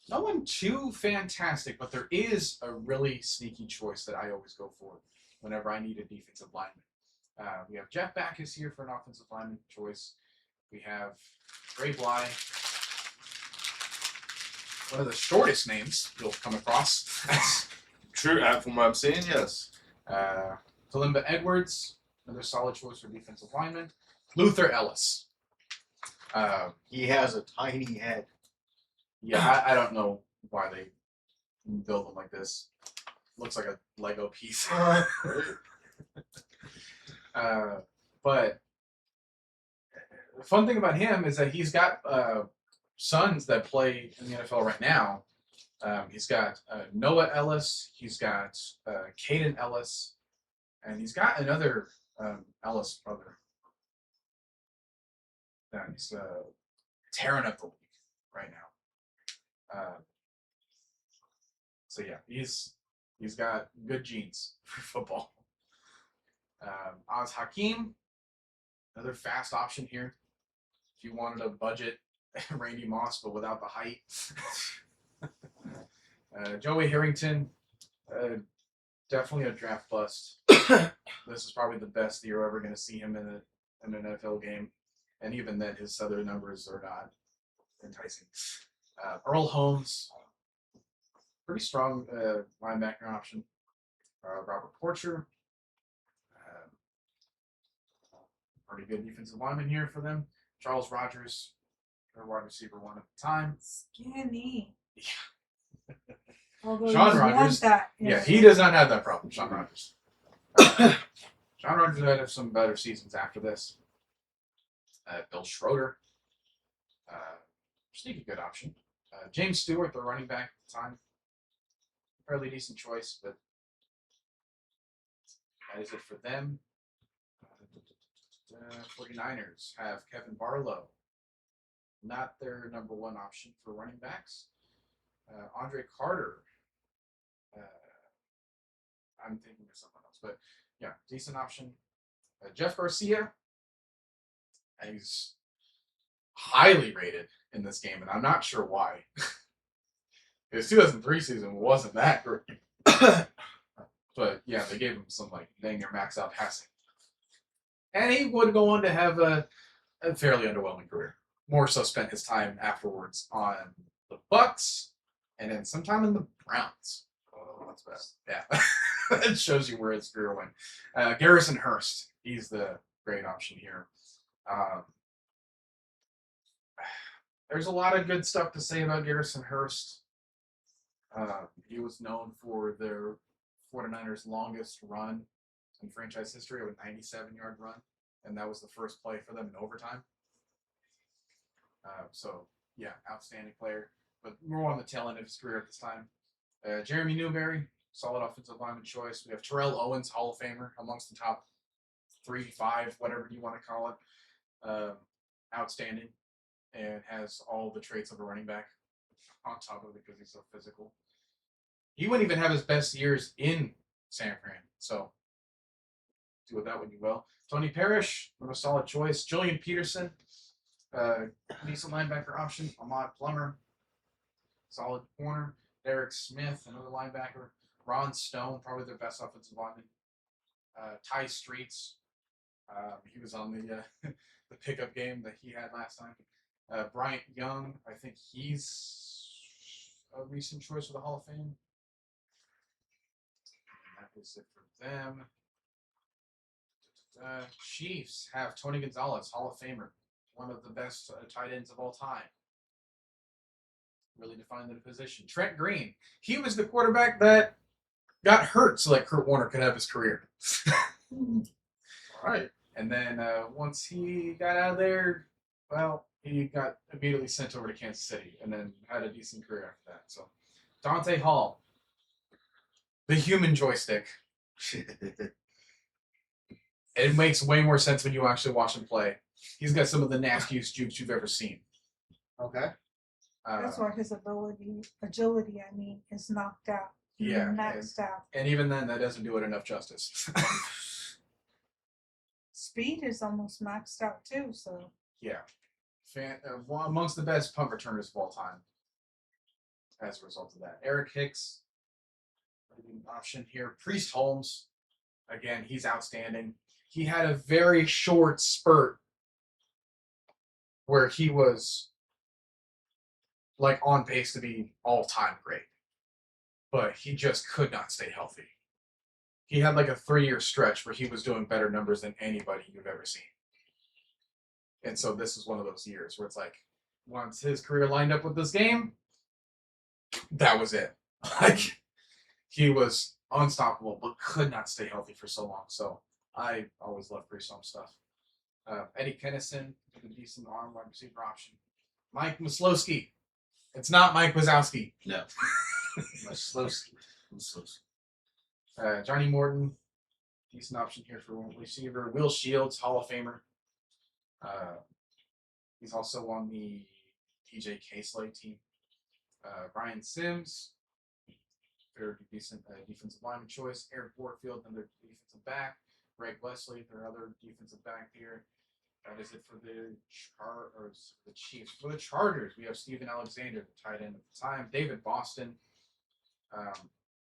No one too fantastic, but there is a really sneaky choice that I always go for whenever I need a defensive lineman. We have Jeff Backus here for an offensive lineman choice. We have Ray Bly, one of the shortest names you'll come across. True, from what I'm seeing, yes. Kalimba Edwards, another solid choice for defensive lineman. Luther Ellis. He has a tiny head. Yeah, I don't know why they build them like this. Looks like a Lego piece. But the fun thing about him is that he's got sons that play in the NFL right now. He's got Noah Ellis. He's got Caden Ellis. And he's got another Ellis brother that's tearing up the league right now. So yeah, he's got good genes for football. Oz Hakim, another fast option here. If you wanted a budget Randy Moss but without the height. Joey Harrington, definitely a draft bust. This is probably the best you're ever going to see him in an NFL game. And even then, his other numbers are not enticing. Earl Holmes, pretty strong linebacker option. Robert Porcher, pretty good defensive lineman here for them. Charles Rogers, their wide receiver one at the time. Skinny. Yeah. Although Sean you want Rogers, that. Yeah, he does not have that problem, Sean Rogers. Sean Rogers had some better seasons after this. Bill Schroeder, sneaky good option. James Stewart, the running back at the time, fairly decent choice, but that is it for them. 49ers have Kevin Barlow, not their number one option for running backs. Andre Carter, I'm thinking of someone else, but yeah, decent option. Jeff Garcia, he's highly rated in this game, and I'm not sure why. His 2003 season wasn't that great. But yeah, they gave him some like dang near max out passing. And he would go on to have a fairly underwhelming career. More so spent his time afterwards on the Bucks and then sometime in the Browns. Oh, that's bad. Yeah. It shows you where his career went. Garrison Hurst, he's the great option here. There's a lot of good stuff to say about Garrison Hurst. He was known for their 49ers' longest run in franchise history of a 97-yard run, and that was the first play for them in overtime. So, yeah, outstanding player, but more on the tail end of his career at this time. Jeremy Newberry, solid offensive lineman choice. We have Terrell Owens, Hall of Famer, amongst the top 3, 5, whatever you want to call it. Outstanding, and has all the traits of a running back on top of it because he's so physical. He wouldn't even have his best years in San Fran, so do with that what you will. Tony Parrish, what a solid choice. Julian Peterson, decent linebacker option. Ahmad Plummer, solid corner. Derek Smith, another linebacker. Ron Stone, probably their best offensive lineman. Ty Streets, he was on the the pickup game that he had last time. Bryant Young, I think he's a recent choice for the Hall of Fame. And that is it for them. Chiefs have Tony Gonzalez, Hall of Famer, one of the best tight ends of all time. really defined the position. Trent Green. He was the quarterback that got hurt so that Kurt Warner could have his career. All right. And then once he got out of there, well, he got immediately sent over to Kansas City and then had a decent career after that. So Dante Hall, the human joystick. It makes way more sense when you actually watch him play. He's got some of the nastiest jukes you've ever seen. Okay. That's why his agility, is knocked out. Yeah, Maxed out. And even then, that doesn't do it enough justice. Speed is almost maxed out too, so. Yeah. One amongst the best punt returners of all time as a result of that. Eric Hicks, option here. Priest Holmes, again, he's outstanding. He had a very short spurt where he was like on pace to be all-time great, but he just could not stay healthy. He had like a 3-year stretch where he was doing better numbers than anybody you've ever seen. And so this is one of those years where it's like, once his career lined up with this game, that was it. Like, he was unstoppable, but could not stay healthy for so long. So I always love Priest Holmes stuff. Eddie Kennison, a decent arm wide receiver option. Mike Maslowski. It's not Mike Wazowski. No. Maslowski. Johnny Morton, decent option here for one receiver. Will Shields, Hall of Famer. He's also on the DJ K-Slade team. Brian Sims, very decent defensive lineman choice. Eric Warfield, another defensive back. Greg Wesley, their other defensive back here. That is it for the Chiefs. For the Chargers, we have Steven Alexander, the tight end at the time. David Boston.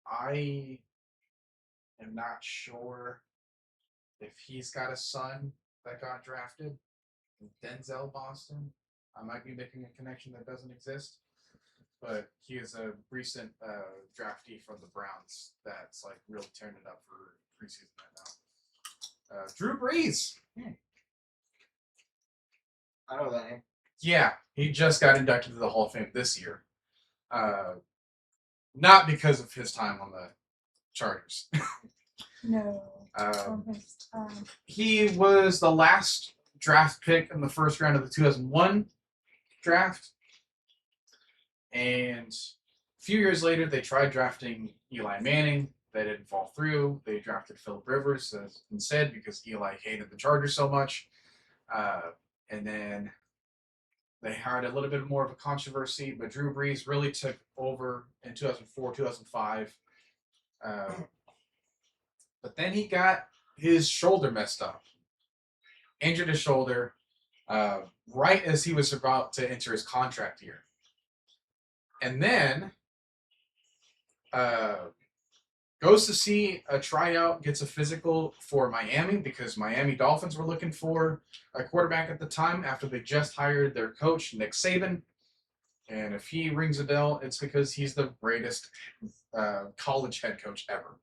I am not sure if he's got a son that got drafted. Denzel Boston. I might be making a connection that doesn't exist. But he is a recent draftee from the Browns that's like really tearing it up for preseason right now. Drew Brees. I know that name. Yeah, he just got inducted to the Hall of Fame this year. Not because of his time on the Chargers. No. From his time. He was the last draft pick in the first round of the 2001 draft. And a few years later, they tried drafting Eli Manning. They didn't fall through. They drafted Phillip Rivers instead because Eli hated the Chargers so much. And then they had a little bit more of a controversy, but Drew Brees really took over in 2004, 2005. But then he got his shoulder messed up. Injured his shoulder right as he was about to enter his contract year. And then goes to see a tryout, gets a physical for Miami because Miami Dolphins were looking for a quarterback at the time after they just hired their coach, Nick Saban. And if he rings a bell, it's because he's the greatest college head coach ever.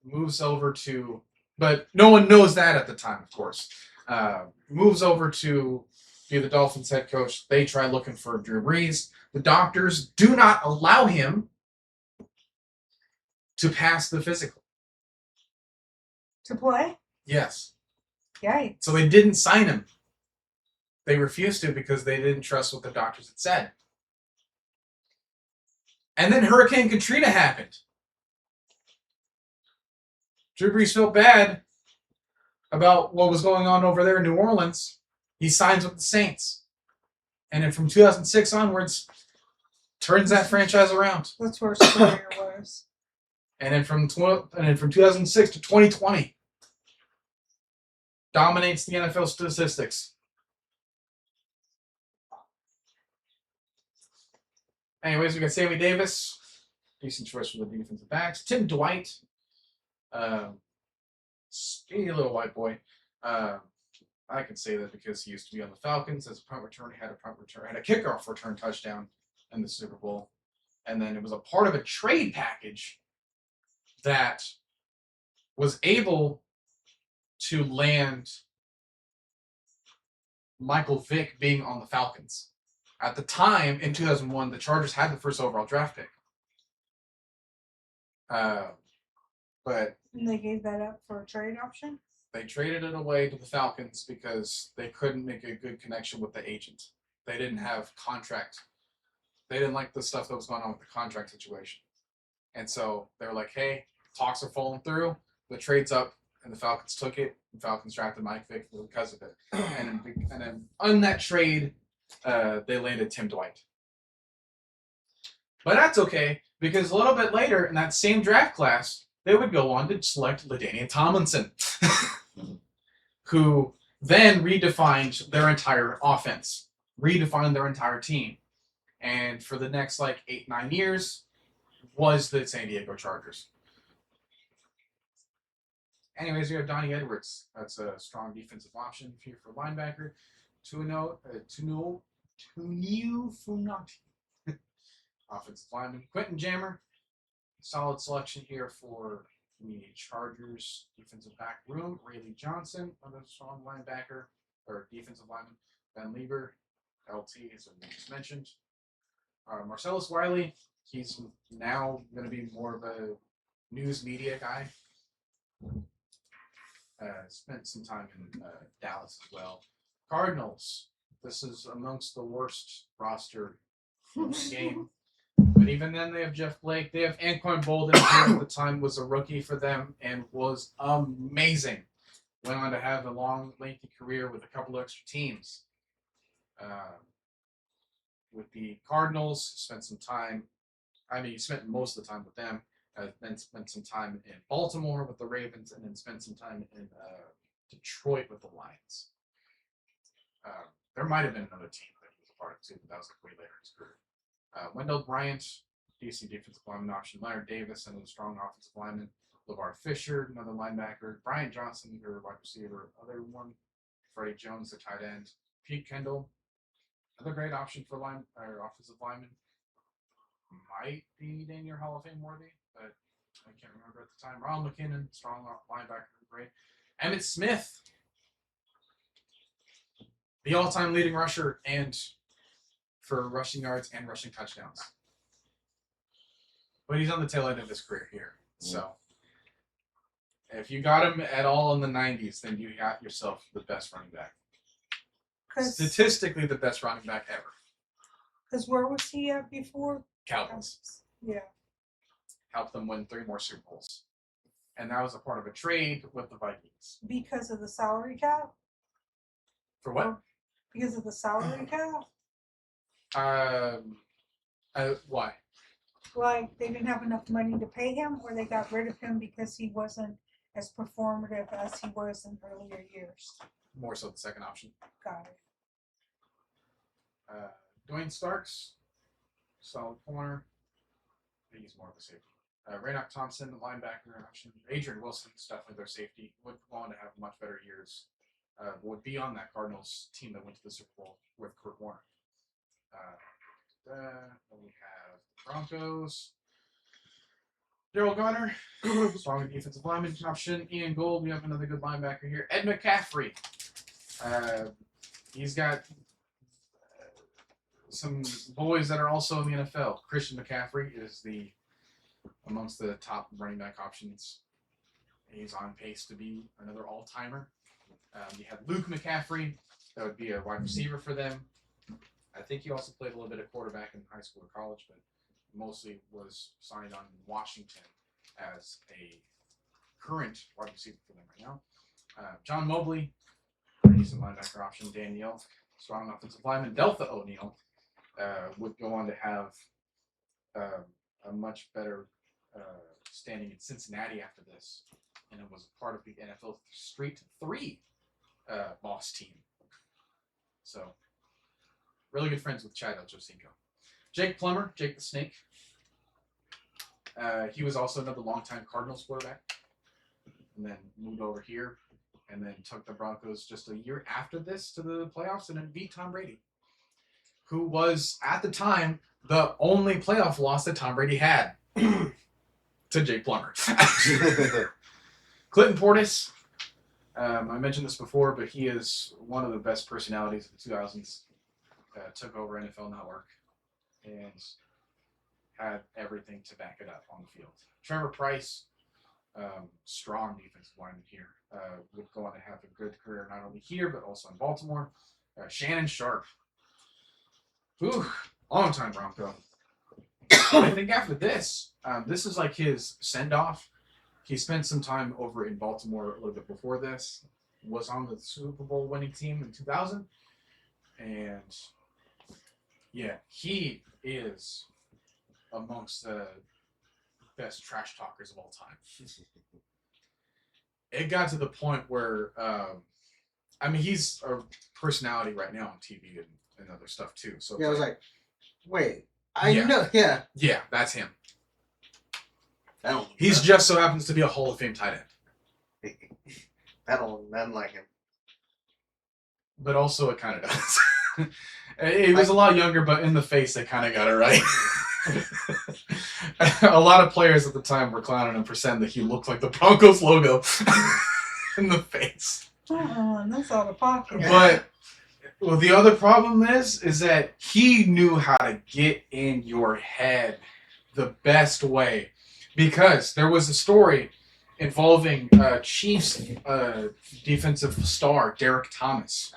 Moves over to, but no one knows that at the time, of course. Moves over to be the Dolphins head coach. They try looking for Drew Brees. The doctors do not allow him to pass the physical. To play? Yes. Yikes. So they didn't sign him. They refused to because they didn't trust what the doctors had said. And then Hurricane Katrina happened. Drew Brees felt bad about what was going on over there in New Orleans. He signs with the Saints. And then from 2006 onwards, turns that franchise around. That's where his career was. And then from 2006 to 2020, dominates the NFL statistics. Anyways, we got Sammy Davis, decent choice for the defensive backs. Tim Dwight, skinny little white boy. I can say that because he used to be on the Falcons as a punt return. He had a kickoff return touchdown in the Super Bowl, and then it was a part of a trade package that was able to land Michael Vick being on the Falcons. At the time, in 2001, the Chargers had the first overall draft pick. But And they gave that up for a trade option. they traded it away to the Falcons because they couldn't make a good connection with the agent. They didn't have contract. They didn't like the stuff that was going on with the contract situation. And so they were like, hey, talks are falling through. The trade's up, and the Falcons took it. The Falcons drafted Mike Vick because of it. And then on that trade, they landed Tim Dwight. But that's okay, because a little bit later in that same draft class, they would go on to select LaDainian Tomlinson, who then redefined their entire offense, redefined their entire team. And for the next 8-9 years was the San Diego Chargers. Anyways, we have Donnie Edwards. That's a strong defensive option here for linebacker. Tunio Funati. Offensive lineman. Quentin Jammer. Solid selection here for the Chargers defensive back room. Rayleigh Johnson, another strong linebacker, or defensive lineman. Ben Lieber, LT, as I just mentioned. Marcellus Wiley, he's now going to be more of a news media guy. Spent some time in Dallas as well. Cardinals, this is amongst the worst roster in the game. But even then, they have Jeff Blake. They have Anquan Bolden, who at the time was a rookie for them and was amazing. Went on to have a long, lengthy career with a couple of extra teams. With the Cardinals, spent some time. He spent most of the time with them. Then spent some time in Baltimore with the Ravens, and then spent some time in Detroit with the Lions. There might have been another team that he was a part of too, but that was way later in his career. Wendell Bryant, DC defensive lineman option. Leonard Davis, another strong offensive lineman. LeVar Fisher, another linebacker. Brian Johnson, your wide receiver. Other one. Freddie Jones, the tight end. Pete Kendall, another great option for offensive lineman. Might be Daniel Hall of Fame worthy, but I can't remember at the time. Ron McKinnon, strong linebacker, great. Emmitt Smith, the all-time leading rusher and for rushing yards and rushing touchdowns. But he's on the tail end of his career here. So if you got him at all in the 90s, then you got yourself the best running back. Statistically, the best running back ever. Because where was he at before? Cowboys. Yeah. Helped them win 3 more Super Bowls. And that was a part of a trade with the Vikings. Because of the salary cap? For what? Because of the salary cap? Why? Like, they didn't have enough money to pay him, or they got rid of him because he wasn't as performative as he was in earlier years? More so the second option. Got it. Dwayne Starks, solid corner. He's more of a safety. Raynock Thompson, the linebacker option. Adrian Wilson is definitely their safety. Would go on to have much better years. Would be on that Cardinals team that went to the Super Bowl with Kurt Warner. Then we have the Broncos. Daryl Gunner, strong defensive lineman option. Ian Gold, we have another good linebacker here. Ed McCaffrey. He's got some boys that are also in the NFL. Christian McCaffrey is amongst the top running back options. He's on pace to be another all-timer. You have Luke McCaffrey. That would be a wide receiver for them. I think he also played a little bit of quarterback in high school or college, but mostly was signed on in Washington as a current wide receiver for them right now. John Mobley, decent linebacker option. Danielle, strong offensive lineman. Deltha O'Neal would go on to have a much better standing in Cincinnati after this, and it was part of the NFL Street 3 boss team. So, really good friends with Chad Ochocinco. Jake Plummer, Jake the Snake. He was also another longtime Cardinals quarterback, and then moved over here, and then took the Broncos just a year after this to the playoffs, and then beat Tom Brady, who was, at the time, the only playoff loss that Tom Brady had to Jake Plummer. Clinton Portis. I mentioned this before, but he is one of the best personalities of the 2000s. took over NFL Network and had everything to back it up on the field. Trevor Price, strong defensive lineman here, would go on to have a good career not only here but also in Baltimore. Shannon Sharp, long time Bronco. I think after this, this is like his send off. He spent some time over in Baltimore a little bit before this. Was on the Super Bowl winning team in 2000, and yeah, he is amongst the best trash talkers of all time. It got to the point where, I mean, he's a personality right now on TV and other stuff too. So Yeah, I was like, wait, Yeah. know, yeah. yeah, that's him. I don't. He's just so happens to be a Hall of Fame tight end, None like him. but also it kind of does. He was a lot younger, but in the face, they kind of got it right. A lot of players at the time were clowning him for saying that he looked like the Broncos logo in the face. That's out of pocket. But well, the other problem is that he knew how to get in your head the best way, because there was a story involving Chiefs defensive star Derek Thomas.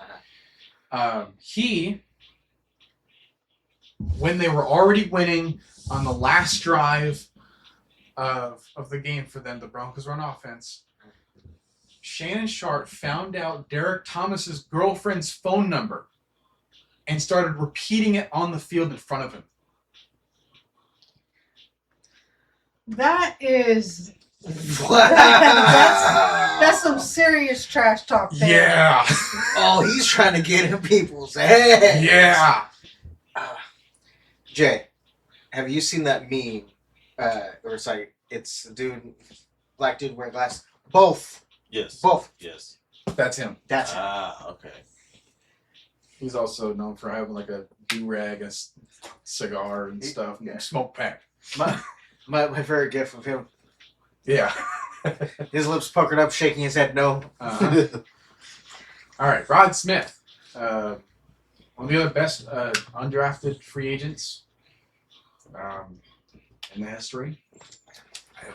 He, when they were already winning on the last drive of the game for them, the Broncos were on offense. Shannon Sharp found out Derek Thomas's girlfriend's phone number and started repeating it on the field in front of him. That is Wow. that's some serious trash talk there. Yeah. Oh, he's trying to get in people's head. Yeah. Jay, have you seen that meme? Or it's like it's a dude, black dude wearing glasses. Both. Yes. Yes. That's him. That's it. Okay. He's also known for having like a do-rag, a cigar and stuff. Yeah. Smoke pack. My favorite gif of him. Yeah. His lips puckered up, shaking his head no. Uh-huh. All right. Rod Smith. One of the other best undrafted free agents in the history.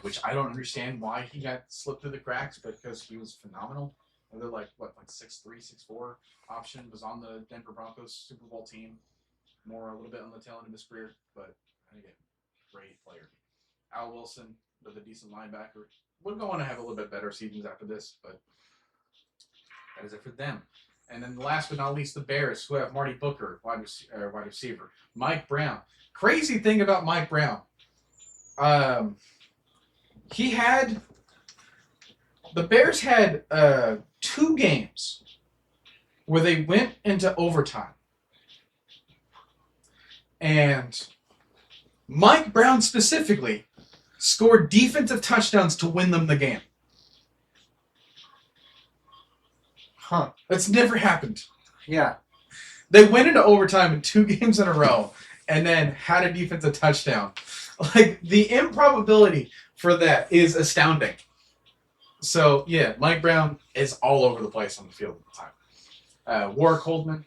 Which I don't understand why he got slipped through the cracks, but because he was phenomenal. They're like 6'3", 6'4" option, was on the Denver Broncos Super Bowl team. More a little bit on the tail end of his career, but again, great player. Al Wilson with a decent linebacker. Would go on to have a little bit better seasons after this, but that is it for them. And then last but not least, the Bears, who have Marty Booker, wide receiver. Mike Brown. Crazy thing about Mike Brown. The Bears had 2 games where they went into overtime. And Mike Brown specifically scored defensive touchdowns to win them the game. Huh. That's never happened. Yeah. They went into overtime in 2 games in a row and then had a defensive touchdown. Like, the improbability for that is astounding. So, yeah, Mike Brown is all over the place on the field at the time. Warwick Holdman.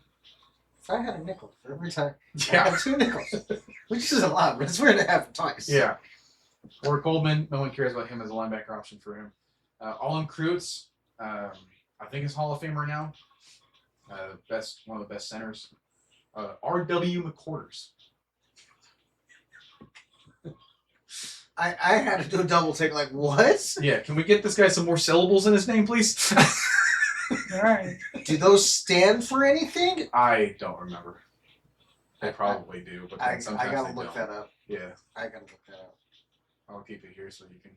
If I had a nickel for every time, I Yeah. had 2 nickels, which is a lot, but it's weird to have it twice. Yeah. Warwick Holdman, no one cares about him as a linebacker option for him. Olin Kreutz, I think is Hall of Famer now. One of the best centers. R.W. McQuarters. I had to do a double take, like, what? Yeah, can we get this guy some more syllables in his name, please? All right. Do those stand for anything? I don't remember. They probably do, but I then sometimes gotta they look don't. that up. Yeah, I gotta look that up. I'll keep it here so you can.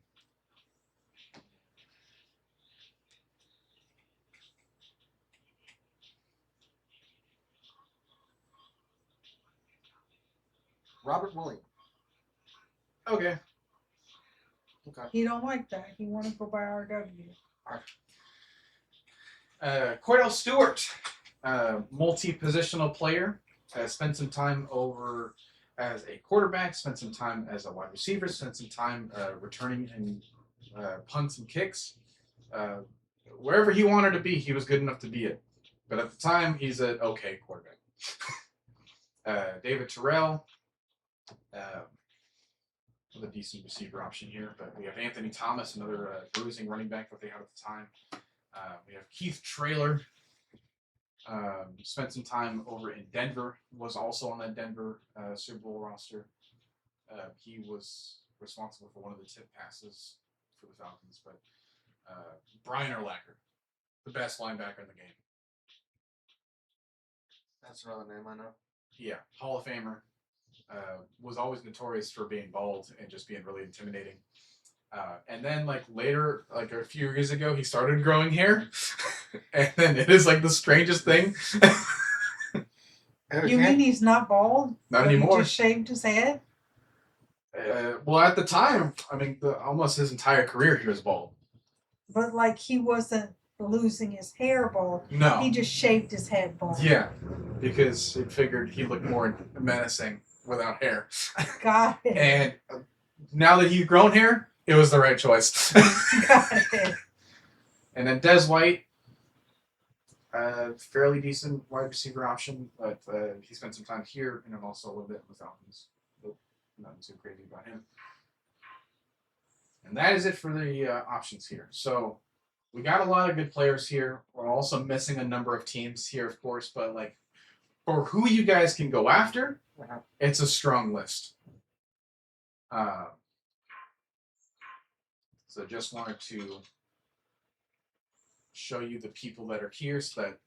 Robert Williams. Okay. Okay. He don't like that. He want to go by RW. Cordell Stewart, multi-positional player, spent some time over as a quarterback, spent some time as a wide receiver, spent some time returning and punts and kicks. Wherever he wanted to be, he was good enough to be it. But at the time, he's an okay quarterback. David Terrell, with a decent receiver option here. But we have Anthony Thomas, another bruising running back that they had at the time. We have Keith Traylor. Spent some time over in Denver. Was also on that Denver Super Bowl roster. He was responsible for one of the tip passes for the Falcons. But Brian Urlacher, the best linebacker in the game. That's another name I know. Yeah, Hall of Famer. Was always notorious for being bald and just being really intimidating. And then like later, like a few years ago, he started growing hair. And then it is like the strangest thing. You mean he's not bald? Not But anymore. He just shaved his head? Well, at the time, I mean, almost his entire career, he was bald. But like he wasn't losing his hair bald. No. He just shaved his head bald. Yeah, because he figured he looked more menacing without hair. Got it. And now that he's grown hair, it was the right choice. Got it. And then Des White, fairly decent wide receiver option, but he spent some time here and then also a little bit with Falcons. But nothing too crazy about him. And that is it for the options here. So we got a lot of good players here. We're also missing a number of teams here, of course, but like for who you guys can go after, it's a strong list. So just wanted to show you the people that are here so that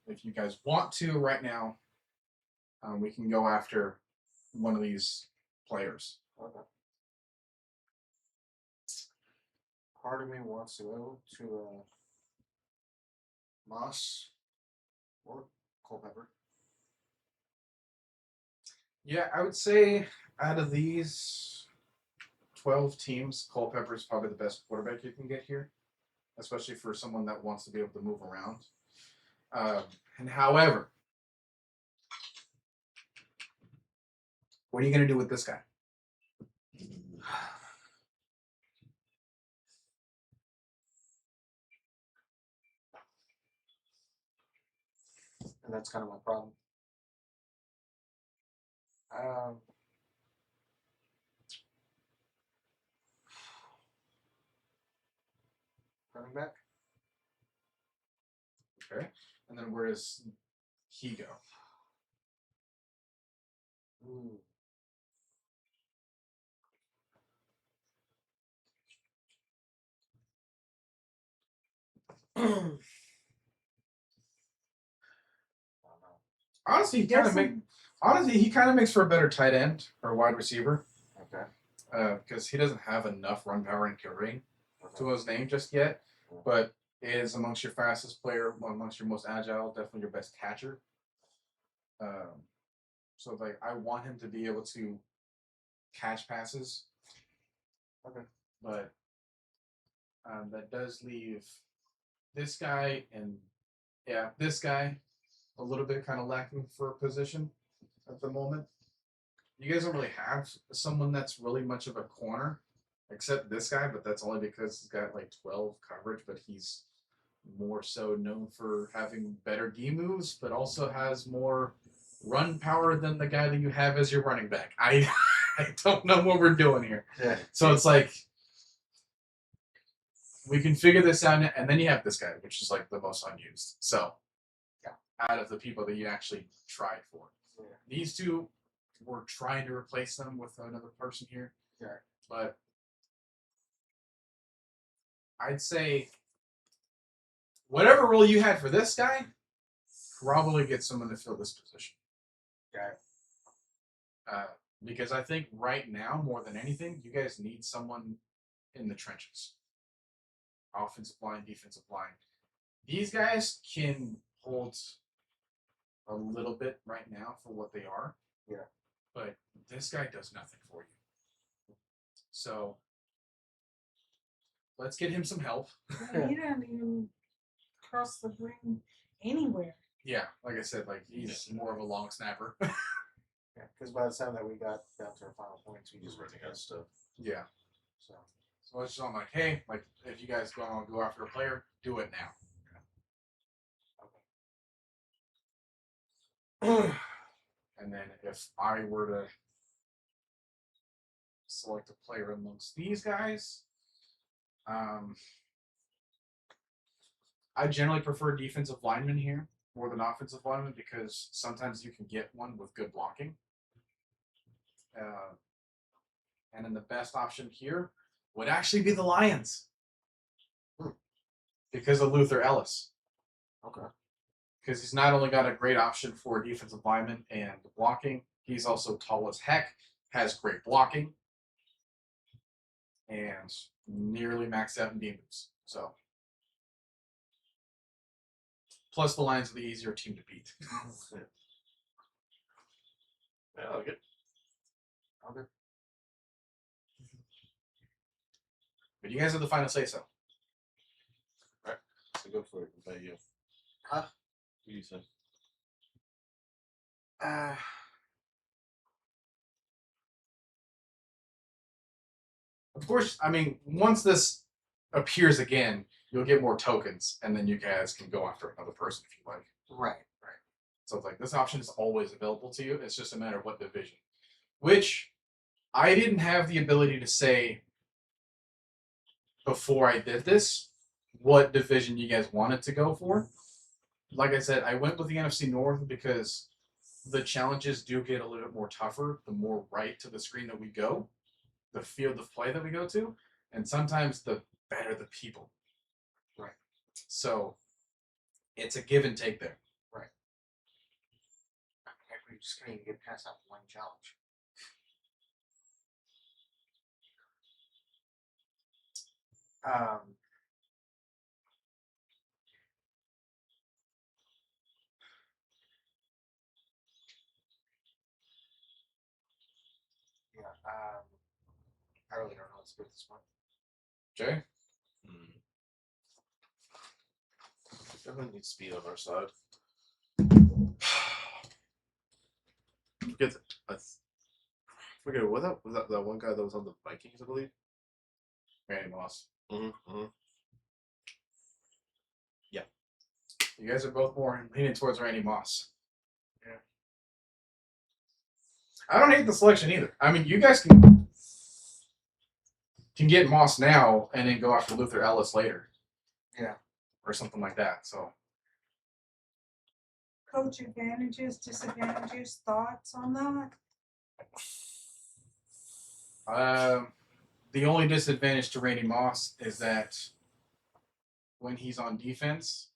if you guys want to right now, we can go after one of these players. Okay. Part of me wants to go to Moss or Culpepper. Yeah, I would say out of these 12 teams, Culpepper is probably the best quarterback you can get here, especially for someone that wants to be able to move around. And however, what are you going to do with this guy? And that's kind of my problem. Running back? Okay. And then where does he go? Ooh. Honestly, he kind of makes for a better tight end or wide receiver. Okay. Because he doesn't have enough run power and kill rate to Okay. his name just yet, but is amongst your fastest player, amongst your most agile, definitely your best catcher. So like I want him to be able to catch passes. Okay. But that does leave this guy and this guy a little bit kind of lacking for a position at the moment. You guys don't really have someone that's really much of a corner, except this guy, but that's only because he's got like 12 coverage, but he's more so known for having better D moves, but also has more run power than the guy that you have as your running back. I don't know what we're doing here. Yeah. So it's like we can figure this out, and then you have this guy, which is like the most unused. So out of the people that you actually tried for. Yeah. These two, we're trying to replace them with another person here. Yeah. But I'd say whatever role you had for this guy, probably get someone to fill this position. Okay. Because I think right now, more than anything, you guys need someone in the trenches. Offensive line, defensive line. These guys can hold a little bit right now for what they are. Yeah. But this guy does nothing for you. So let's get him some help. He didn't even cross the ring anywhere. Yeah, like I said, like he's more of a long snapper. Yeah, because by the time that we got down to our final points, we just Running out of stuff. Yeah. So So it's just I'm like, hey, like if you guys want to go after a player, do it now. And then if I were to select a player amongst these guys, I generally prefer defensive linemen here more than offensive linemen because sometimes you can get one with good blocking. And then the best option here would actually be the Lions because of Luther Ellis. Okay. Because he's not only got a great option for defensive lineman and blocking, he's also tall as heck, has great blocking, and nearly maxed out in demons. So, plus the Lions are the easier team to beat. Yeah, I like it. Okay. But you guys have the final say so. So go for it. What about you? Huh? What do you say? Of course, I mean, once this appears again, you'll get more tokens, and then you guys can go after another person if you like. Right. So it's like this option is always available to you. It's just a matter of what division. Which I didn't have the ability to say before I did this what division you guys wanted to go for. Like I said, I went with the NFC North because the challenges do get a little bit more tougher the more right to the screen that we go, the field of play that we go to, and sometimes the better the people. Right. So it's a give and take there. We just can't even get past that one challenge. Yeah. I really don't know what to do at this point. Jay? Definitely need speed on our side. Forget what that was that one guy that was on the Vikings, I believe. Randy Moss. Mm-hmm. You guys are both more leaning towards Randy Moss. Yeah. I don't hate the selection either. I mean, you guys can get Moss now and then go after Luther Ellis later. Yeah. Or something like that. So Coach, advantages, disadvantages, thoughts on that? the only disadvantage to Randy Moss is that when he's on defense,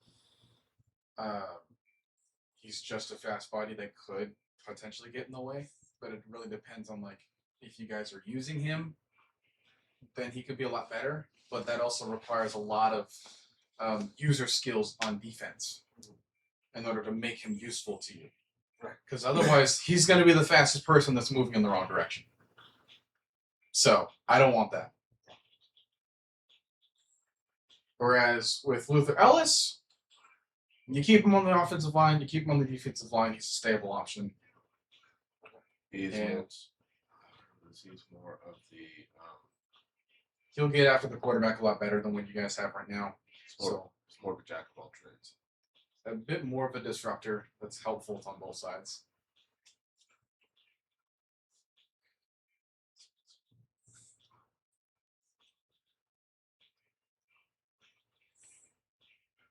he's just a fast body that could potentially get in the way. But it really depends on like if you guys are using him, then he could be a lot better. But that also requires a lot of user skills on defense in order to make him useful to you. Right. Because otherwise, he's going to be the fastest person that's moving in the wrong direction. So I don't want that. Whereas with Luther Ellis, you keep him on the offensive line, you keep him on the defensive line, he's a stable option. He's more of the he'll get after the quarterback a lot better than what you guys have right now. it's more of a jack of all trades. A bit more of a disruptor that's helpful on both sides.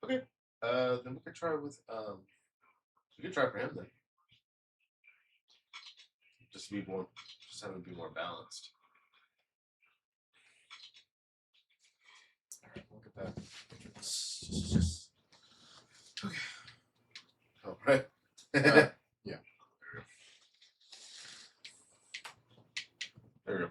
Okay. Then we could try with we could try for him then. Just have him be more balanced. Alright, look at that. Just okay. All right. Yeah. There we go.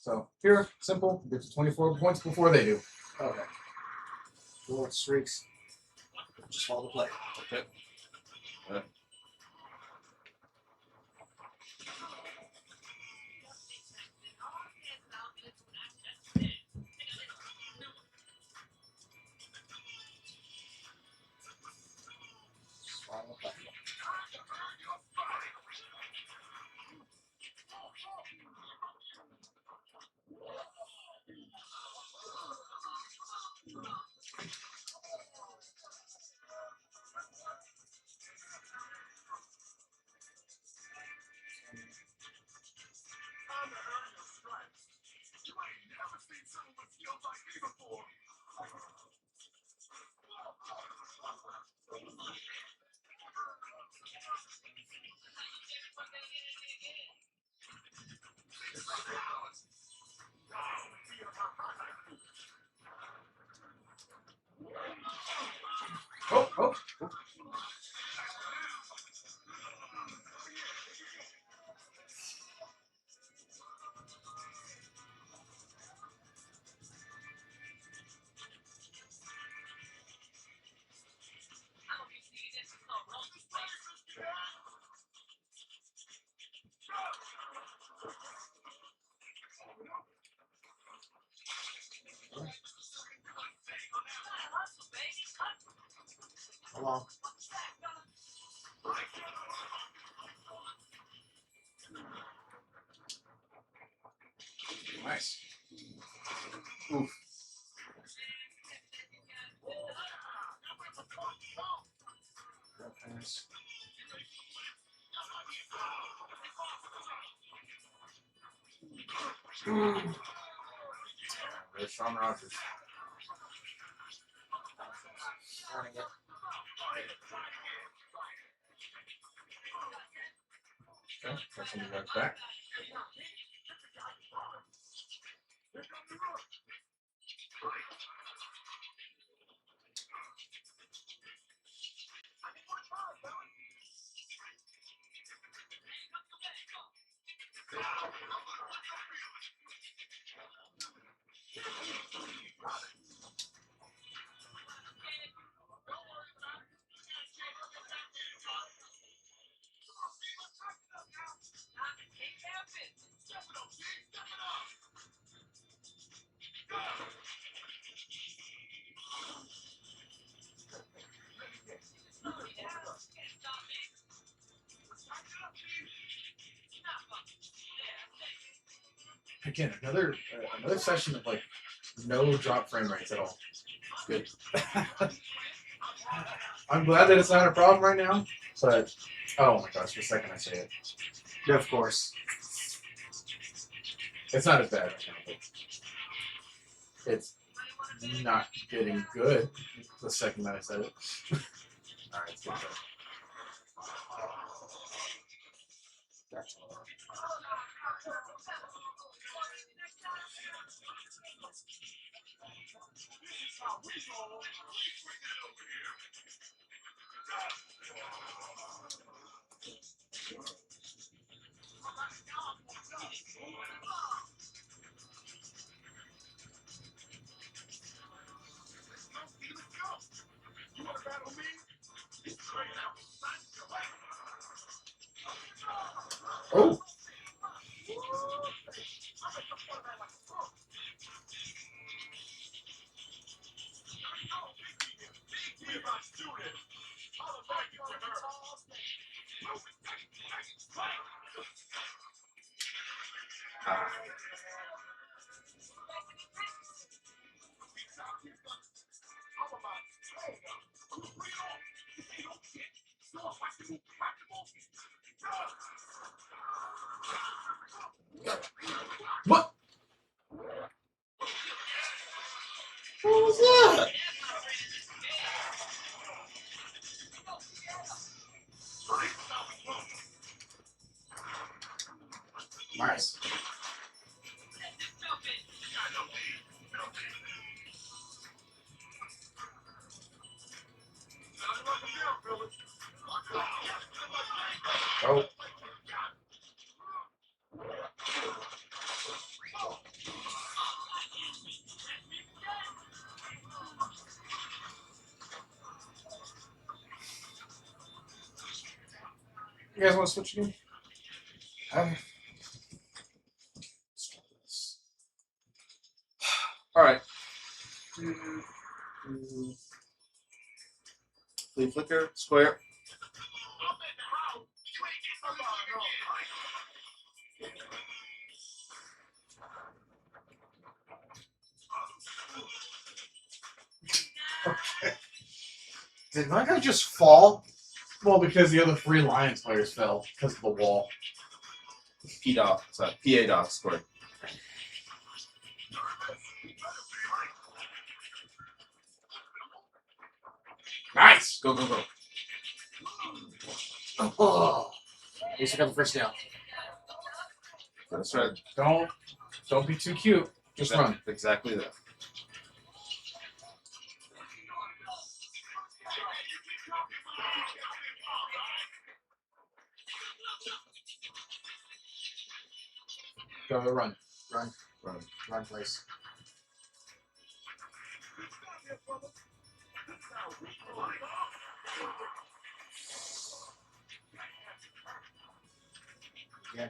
So here, simple, gets 24 points before they do. Okay. Going streaks. Just follow the play. Okay. Oh, oh. Hold on. Nice. Oof. Nice. There's Sean Rogers. Running it. Okay, got some right back. Again, another session of like no drop frame rates at all. Good. I'm glad that it's not a problem right now, but oh my gosh, the second I say it, Yeah, of course. it's not as bad right now, but it's not getting good the second that I said it. All right, it's good. Gotcha. Oh. Ah. What? What was that? Nice. Oh. You guys want to switch again? All right. Flea flicker, square. Did my guy just fall? Well, because the other three Lions players fell because of the wall. P-Dot, sorry, PA-Dot square. Nice. Go, go, go. Oh. At least we got the first down. That's right. Don't be too cute. Just run. Exactly that. Go run. Run, place. Yeah.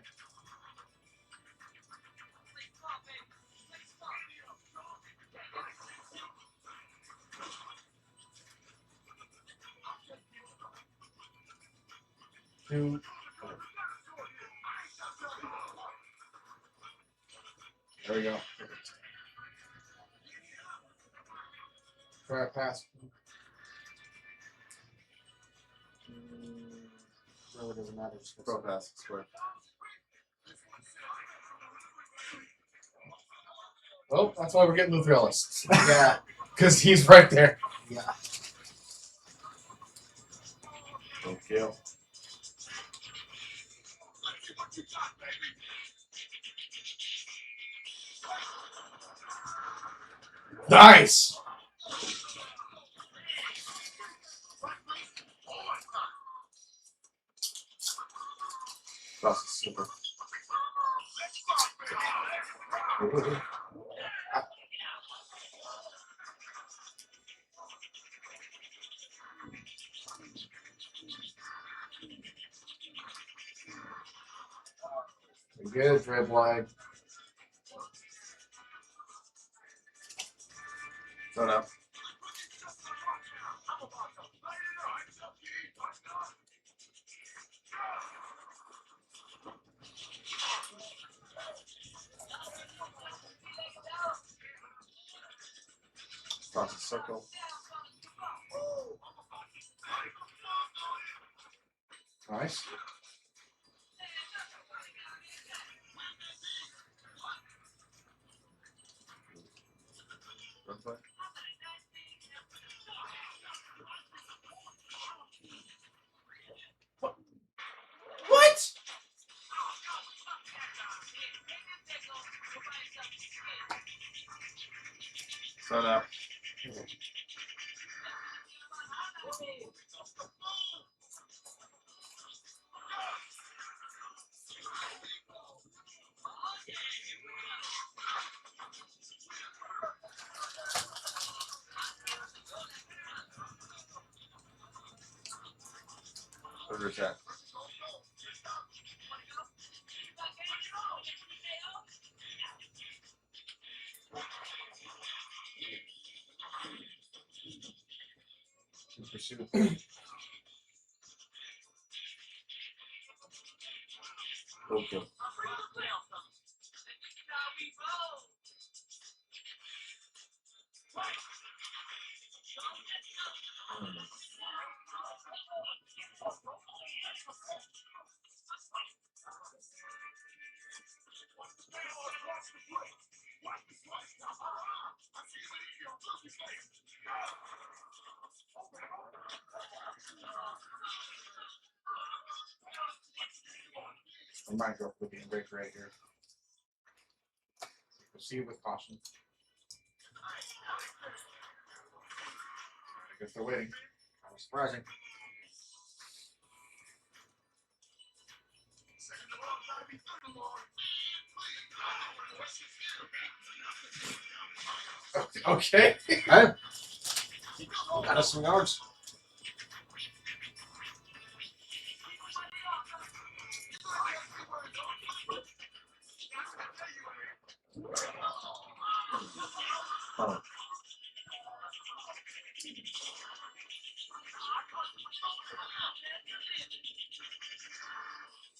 Two. There we go. Try a pass. Really doesn't matter. Just Pro pass. Square. Oh, that's why we're getting the Thrillist. Yeah. Because he's right there. Yeah. Okay. Nice. Cross is super. Good dribble lag. No, no. Cross is circle. Nice. Run play. What? No, no. Under attack. Pursuit. Okay. I might go for being break right here. Proceed with caution. I guess they're waiting. Surprising. Okay. Hey. Got us some yards. Oh.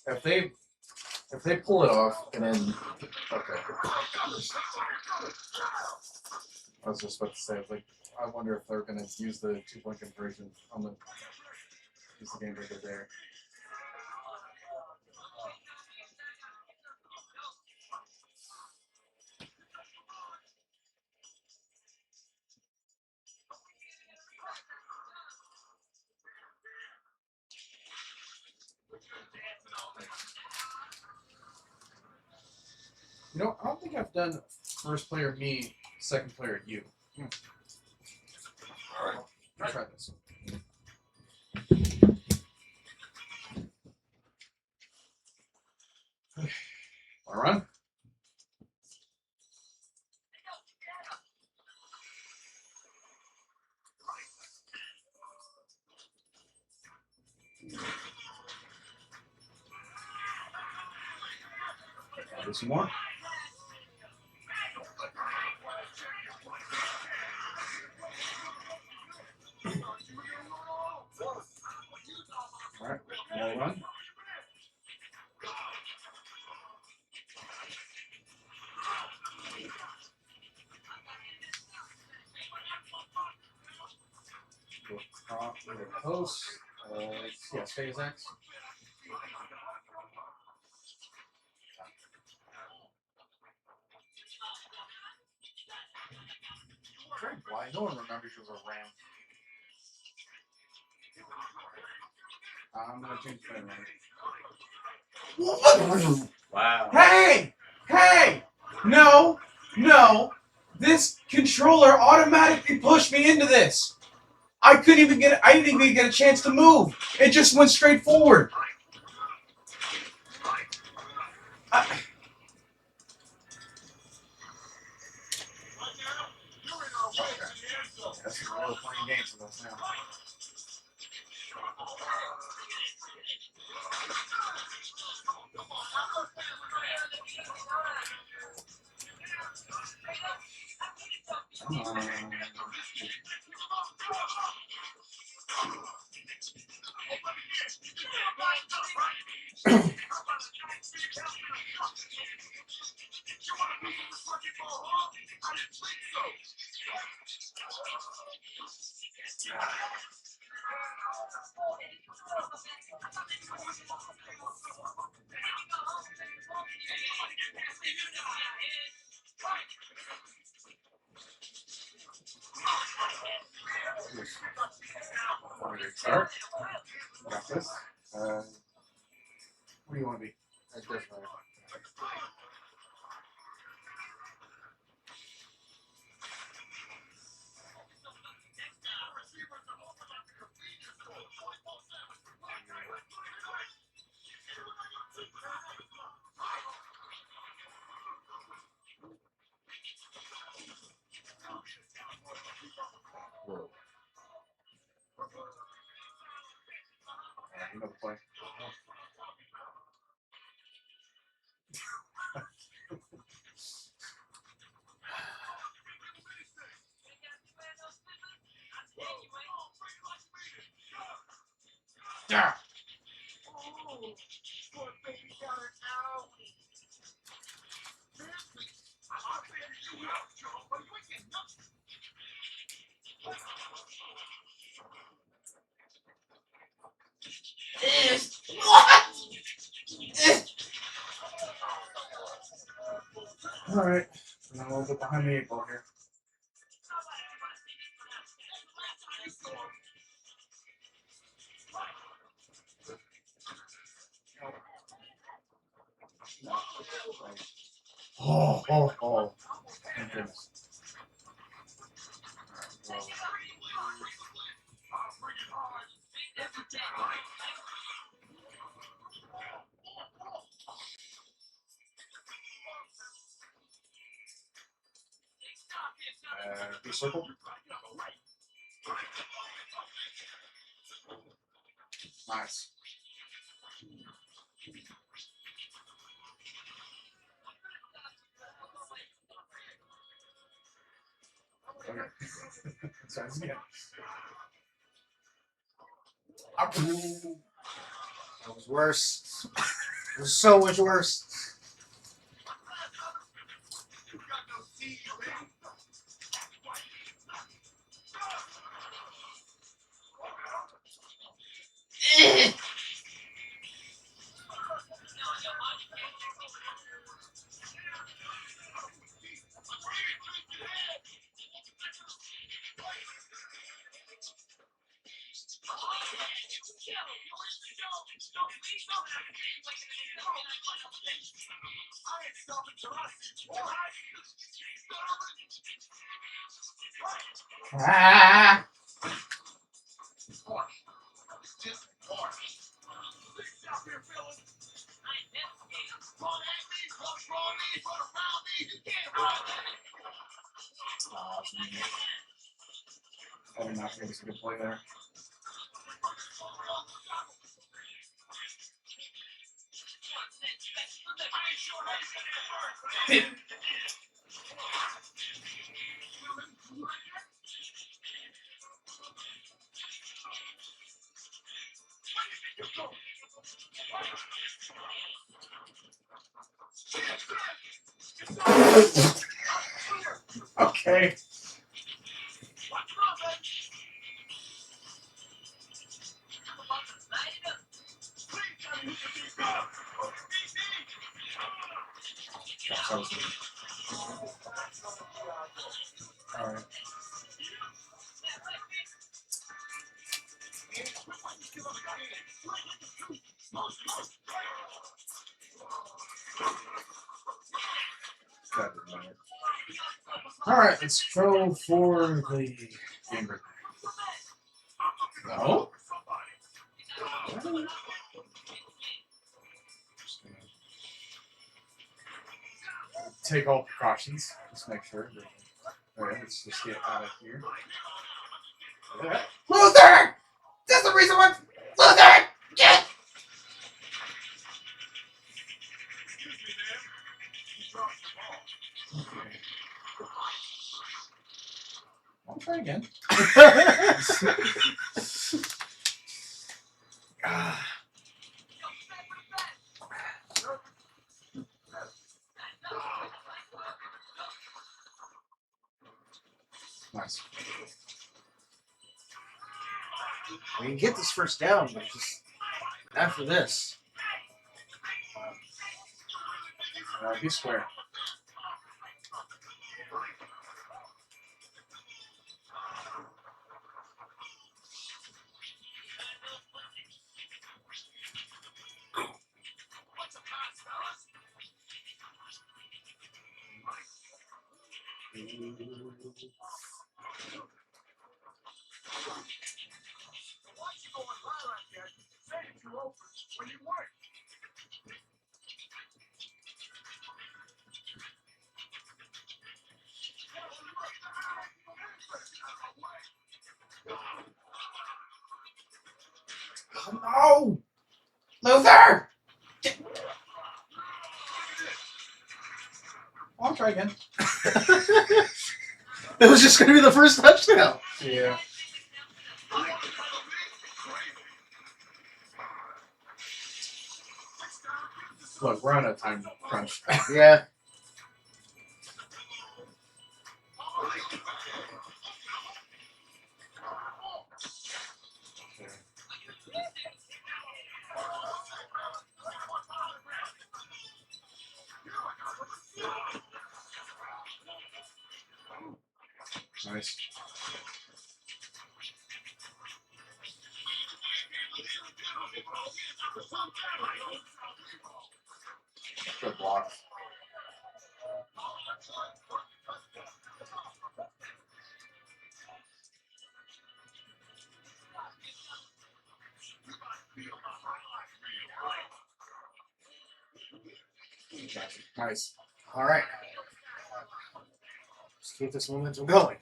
If they pull it off and then okay. I was just about to say, like, I wonder if they're gonna use the 2-point conversion on the use the game breaker there. You know, I don't think I've done first player me, second player you. All right. I'll try this. Want to run? I'll do some more. All right, more run. Go close. Yeah, phase X. Very blind. No one remembers you were a ram. I'm gonna change the Wow. Hey! Hey! No! No! This controller automatically pushed me into this. I didn't even get a chance to move. It just went straight forward. That's really playing games with us now. Start. Got this. What do you want to be? It does matter. Whoa. Another play. Yeah. All right. I'm a little bit behind the 8 ball here. Oh. Thank goodness. B circle. Nice. Okay. Sorry, this again. That was worse. It was so much worse. Ah! I did not think it was a good play there. Okay. Gosh, that was good. All right. That didn't matter. All right, let's go for the game break. No. Just gonna take all precautions. Just make sure. All right, let's just get out of here. Luther! That's the reason why. Luther! Get! Okay. I'll try again. Ah. Nice. We can get this first down, but just after this. Be square. Oh no! Luther! I'll try again. It was just going to be the first touchdown. Yeah. Look, we're on a time crunch. Yeah. Nice. Good block. Nice. All right. Let's keep this momentum going.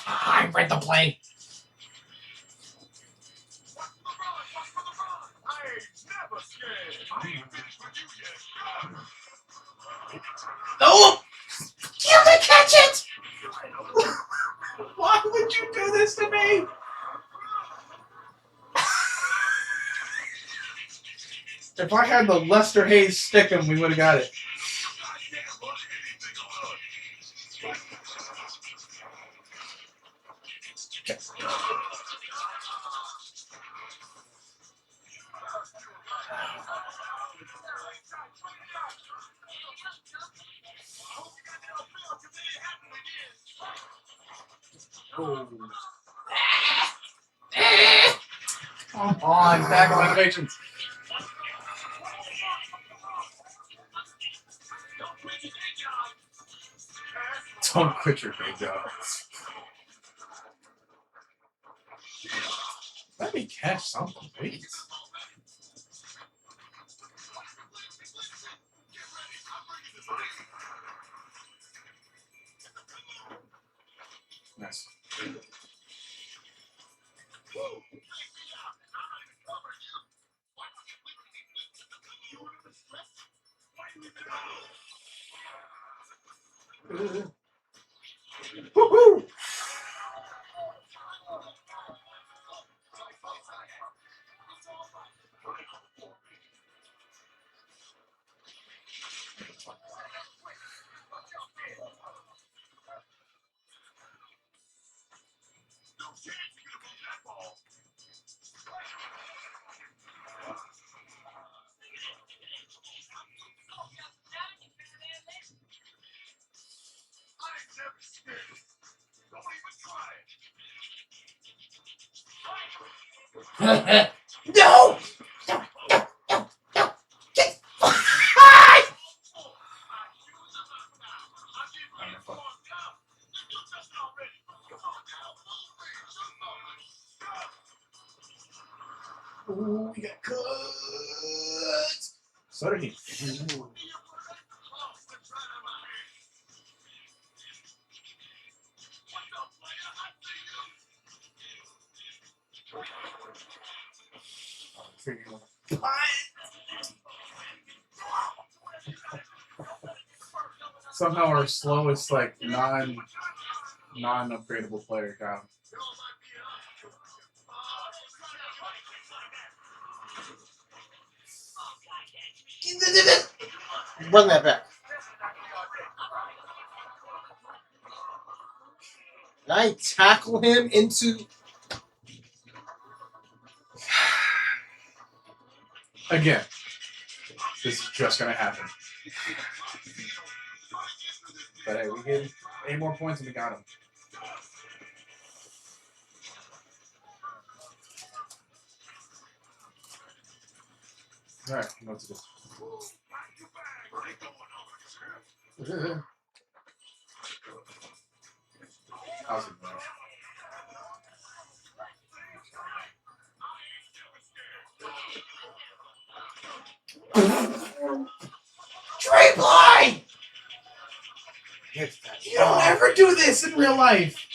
I read the play. No! You can catch it! Why would you do this to me? If I had the Lester Hayes stickum, we would have got it. Come on, back on patience. Don't quit your day job. Let me catch something, please. Nice. Woohoo! No! Ooh, we got cut. So did he. Somehow our slowest like non-upgradable player got him. Run that back. Did I tackle him into... Again, this is just gonna happen. But hey, we get 8 more points and we got him. Alright, you know what to do. How's it going? Tree blind! You don't ever do this in real life.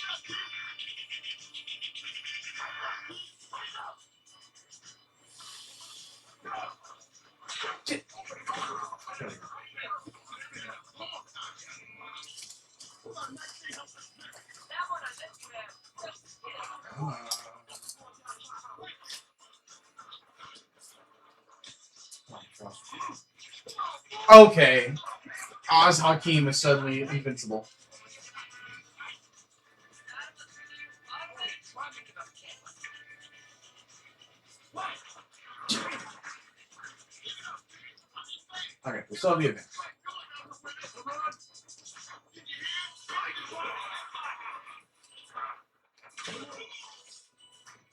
Okay. Oz Hakim is suddenly invincible. Okay, we still have the advantage.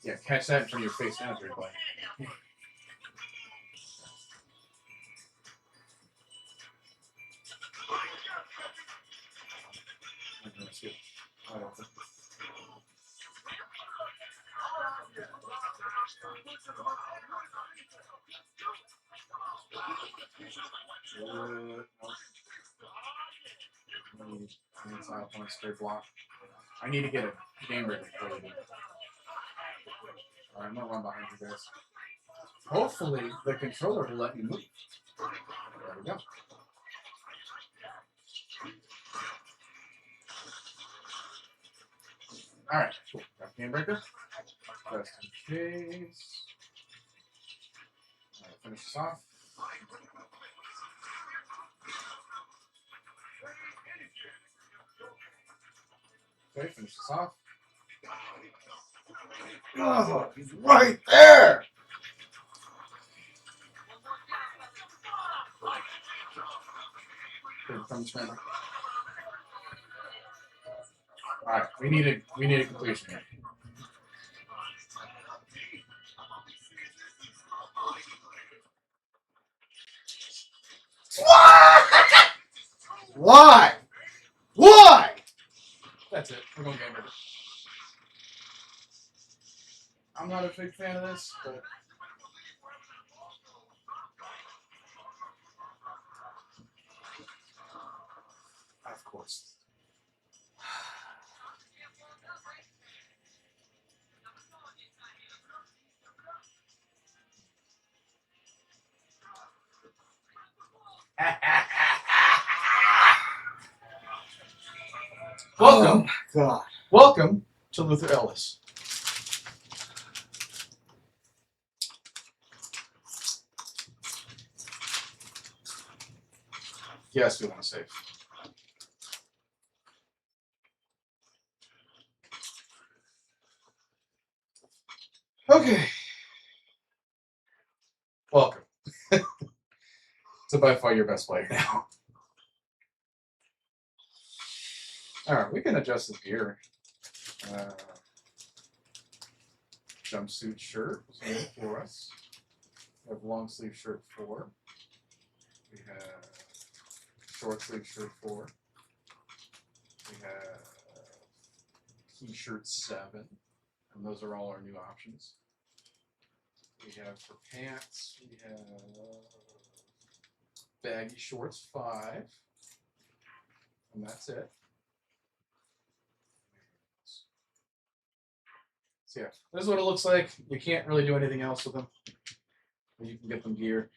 Yeah, catch that in front of your face now, Drake. Straight block. I need to get a game ready before we do. Alright, I'm gonna run behind you guys. Hopefully, the controller will let me move. There we go. Alright, cool. Got game breaker. Just in case. Alright, finish this off. Okay, finish this off. Oh, he's right there! Alright, we need a completion here. Why? Why? Typical gamer. I'm not a big fan of this, but of course. Welcome, God. welcome to Luther Ellis. Yes, we want to save. Okay. Welcome. To by far your best player now. Alright, we can adjust the gear. Jumpsuit shirt is good for us. We have long sleeve shirt 4. We have short sleeve shirt 4. We have t-shirt 7. And those are all our new options. We have for pants, we have baggy shorts 5. And that's it. So yeah, this is what it looks like. You can't really do anything else with them. You can get them gear.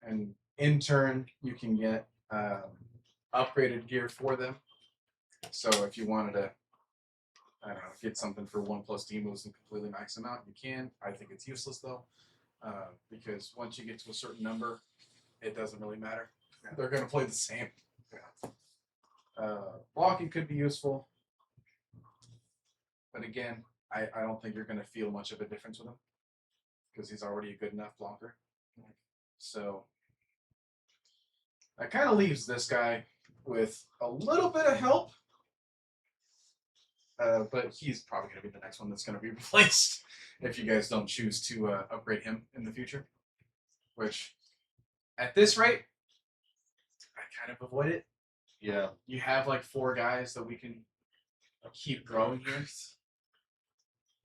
And in turn, you can get upgraded gear for them. So if you wanted to, I don't know, get something for 1+ demos and completely max them out, you can. I think it's useless though, because once you get to a certain number, it doesn't really matter. They're going to play the same. Blocking could be useful, but again, I don't think you're going to feel much of a difference with him because he's already a good enough blocker. So that kind of leaves this guy with a little bit of help, but he's probably going to be the next one that's going to be replaced if you guys don't choose to upgrade him in the future, which at this rate, I kind of avoid it. Yeah. You have like 4 guys that we can keep growing here,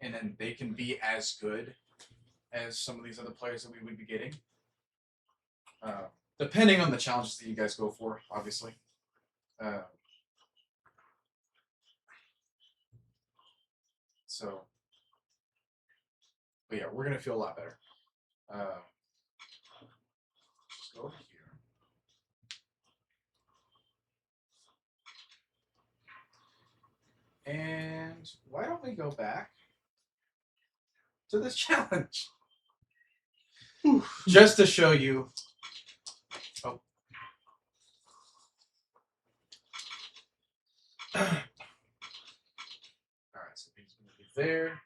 and then they can be as good as some of these other players that we would be getting. Depending on the challenges that you guys go for, obviously. So, but yeah, we're going to feel a lot better. Just go over here. And why don't we go back to this challenge? Just to show you. Oh. Alright, so he's going to be there. There.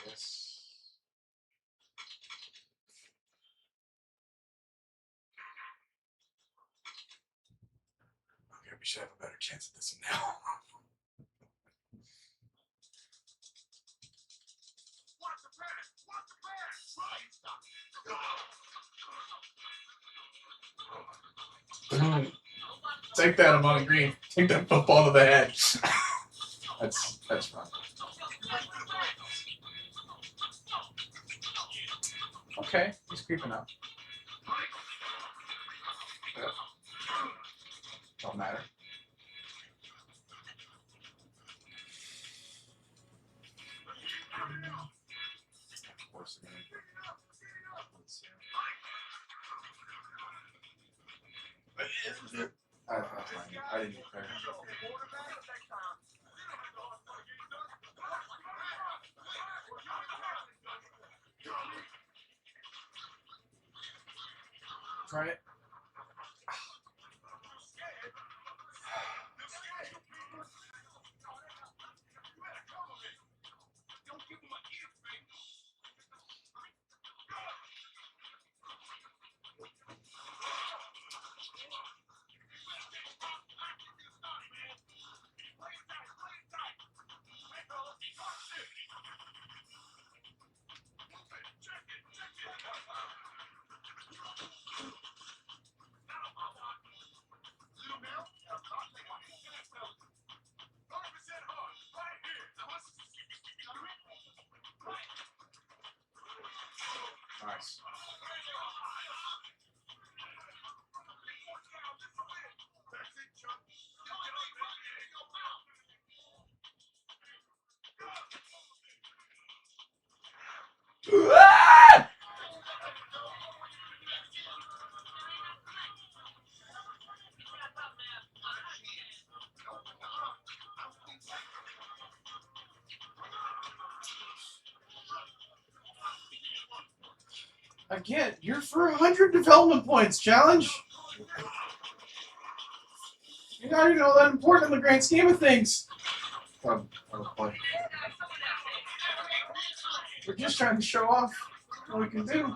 Yes. Okay, we should have a better chance at this one now. Take that, Amon Green. Take that football to the head. That's fun. Okay, he's creeping up. Yep. Don't matter. Of course, let's see. I didn't get there. Try it. Again, you're for 100 development points. Challenge. You're not even all that important in the grand scheme of things. We're just trying to show off what we can do.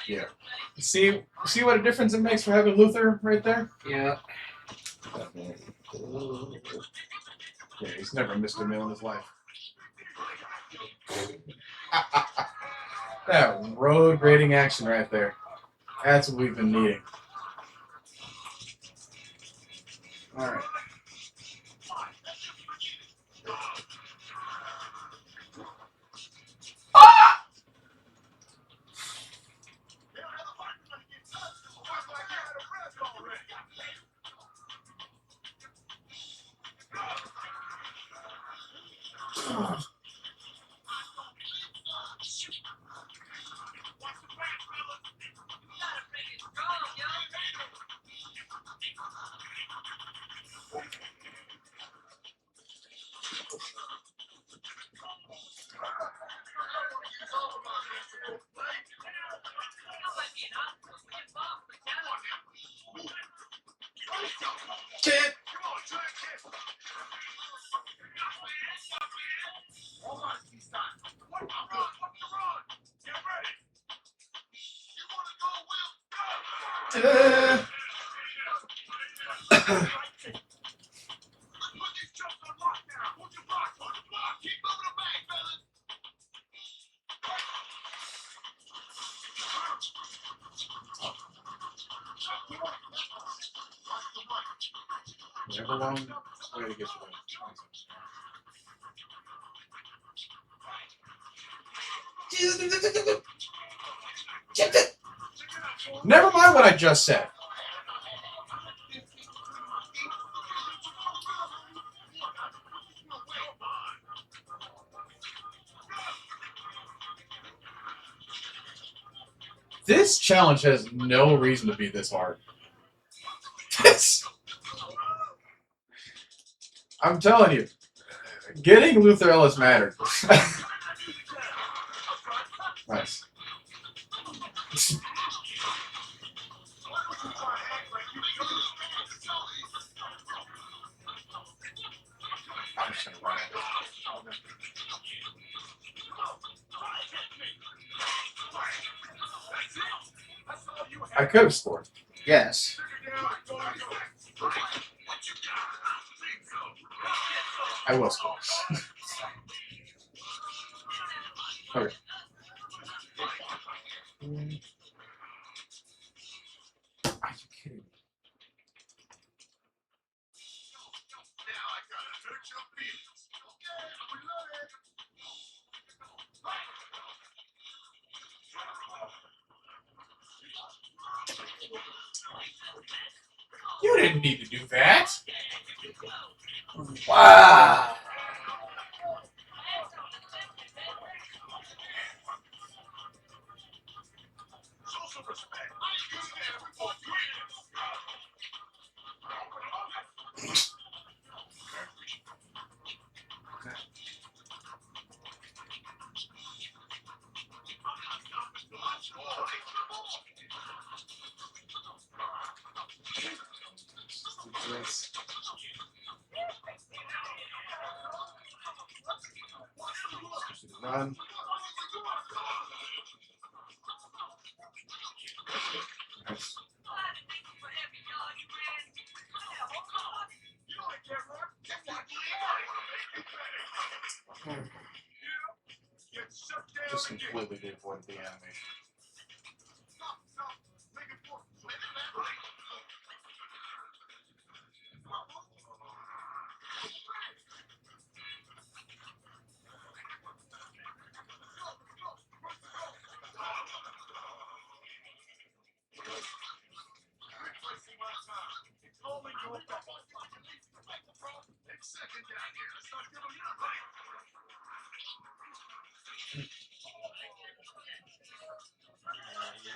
Yeah. See what a difference it makes for having Luther right there? Yeah. Yeah, he's never missed a meal in his life. That road grading action right there. That's what we've been needing. Alright. Shit. Never long way to get you there. Never mind what I just said. This challenge has no reason to be this hard. I'm telling you, getting Luther Ellis mattered. Nice. I'm just gonna run it. I could have scored. Yes. I will score. Okay. Are you kidding me? You didn't need to do that. Wow. Run. Just completely avoid the animation.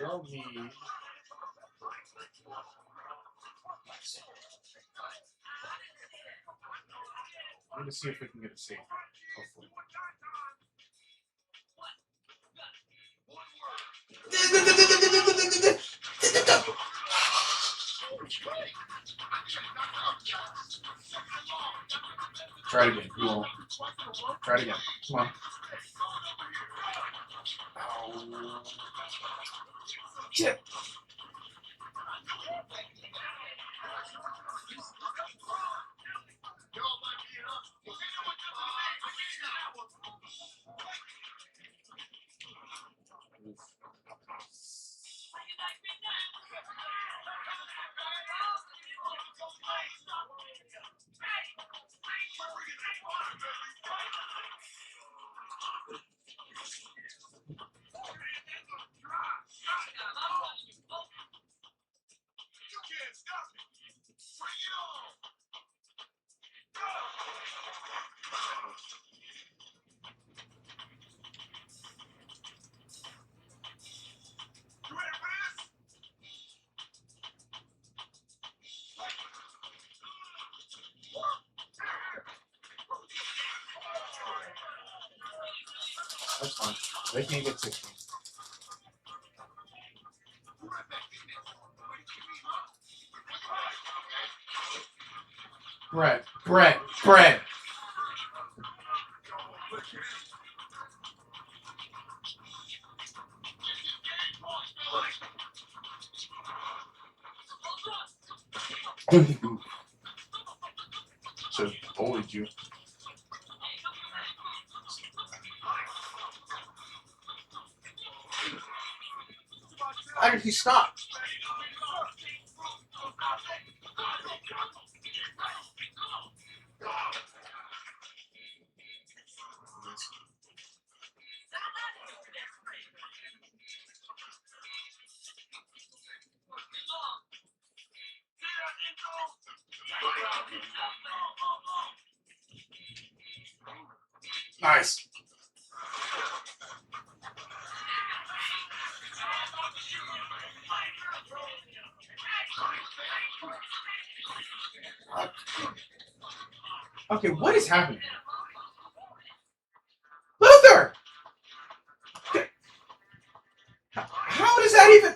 We'll need. I'm going to see if we can get a safety. Hopefully. Try it again. You won't. Try it again. Come on. Oh. Shit. That's fine. They can't get 16. Brett. So bullied you. Why did he stop? Nice. Okay, what is happening? Luther! How does that even...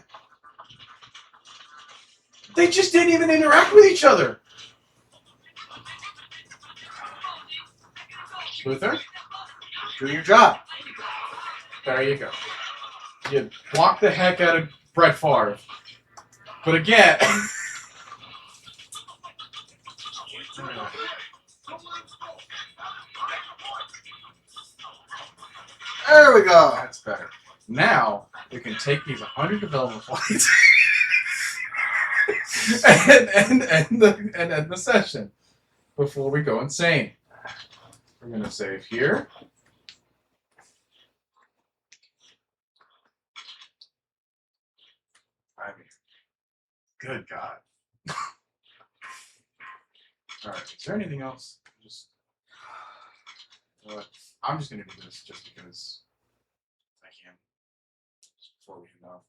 They just didn't even interact with each other. Luther? Do your job. There you go. You blocked the heck out of Brett Favre. But again... There we go. That's better. Now, we can take these 100 development points and end the session before we go insane. We're going to save here. I mean, good God. All right, is there anything else? I'm just going to do this just because I can. Just before we end off.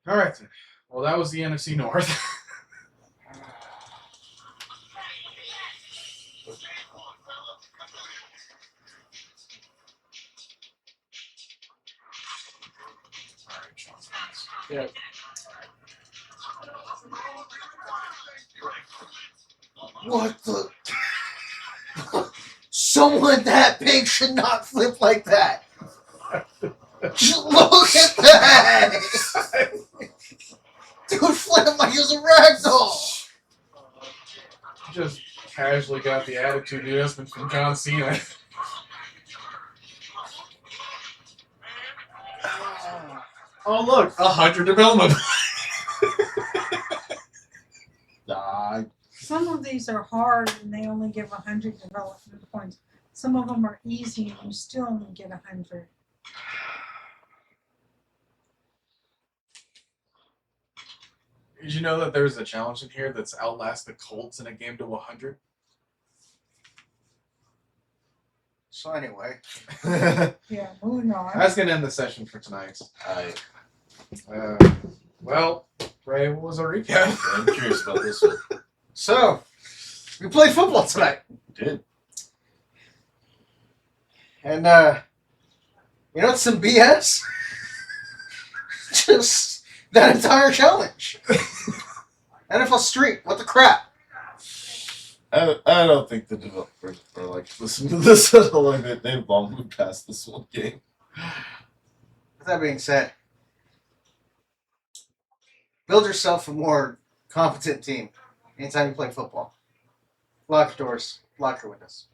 All right, then. Well, that was the NFC North. All right, Sean's nice. Yeah. What the? Someone that big should not flip like that. Just look at that! Dude flipped like he was a ragdoll. Just casually got the attitude adjustment from John Cena. Oh look, 100 development. Some of these are hard and they only give 100 development points. Some of them are easy and you still only get 100. Did you know that there's a challenge in here that's outlast the Colts in a game to 100? So anyway, Yeah, moving on. That's gonna end the session for tonight. Well, Ray, what was our recap? I'm curious about this one. so we played football tonight, Did. and you know, it's some BS. Just that entire challenge. NFL Street, what the crap? I don't think the developers are like listening to this at all. Like they've long moved past this one game. With that being said, build yourself a more competent team anytime you play football. Lock your doors, lock your windows,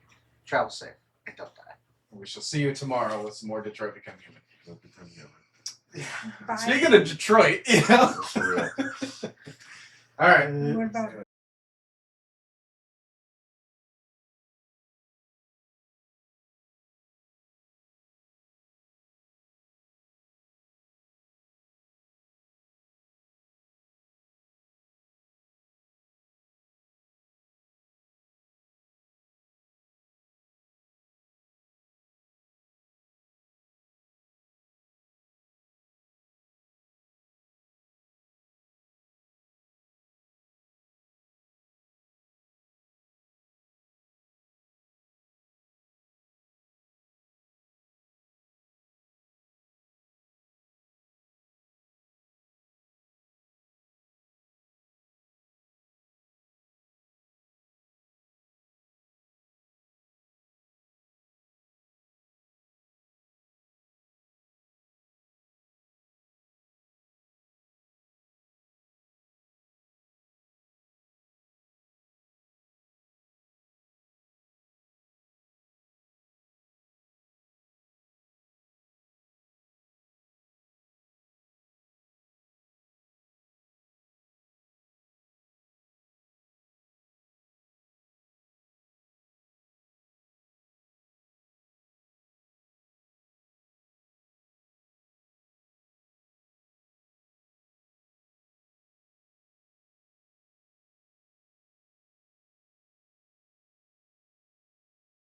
travel safe, and don't die. We shall see you tomorrow with some more Detroit Become Human. Bye. Speaking of Detroit, you know. For real. All right. What about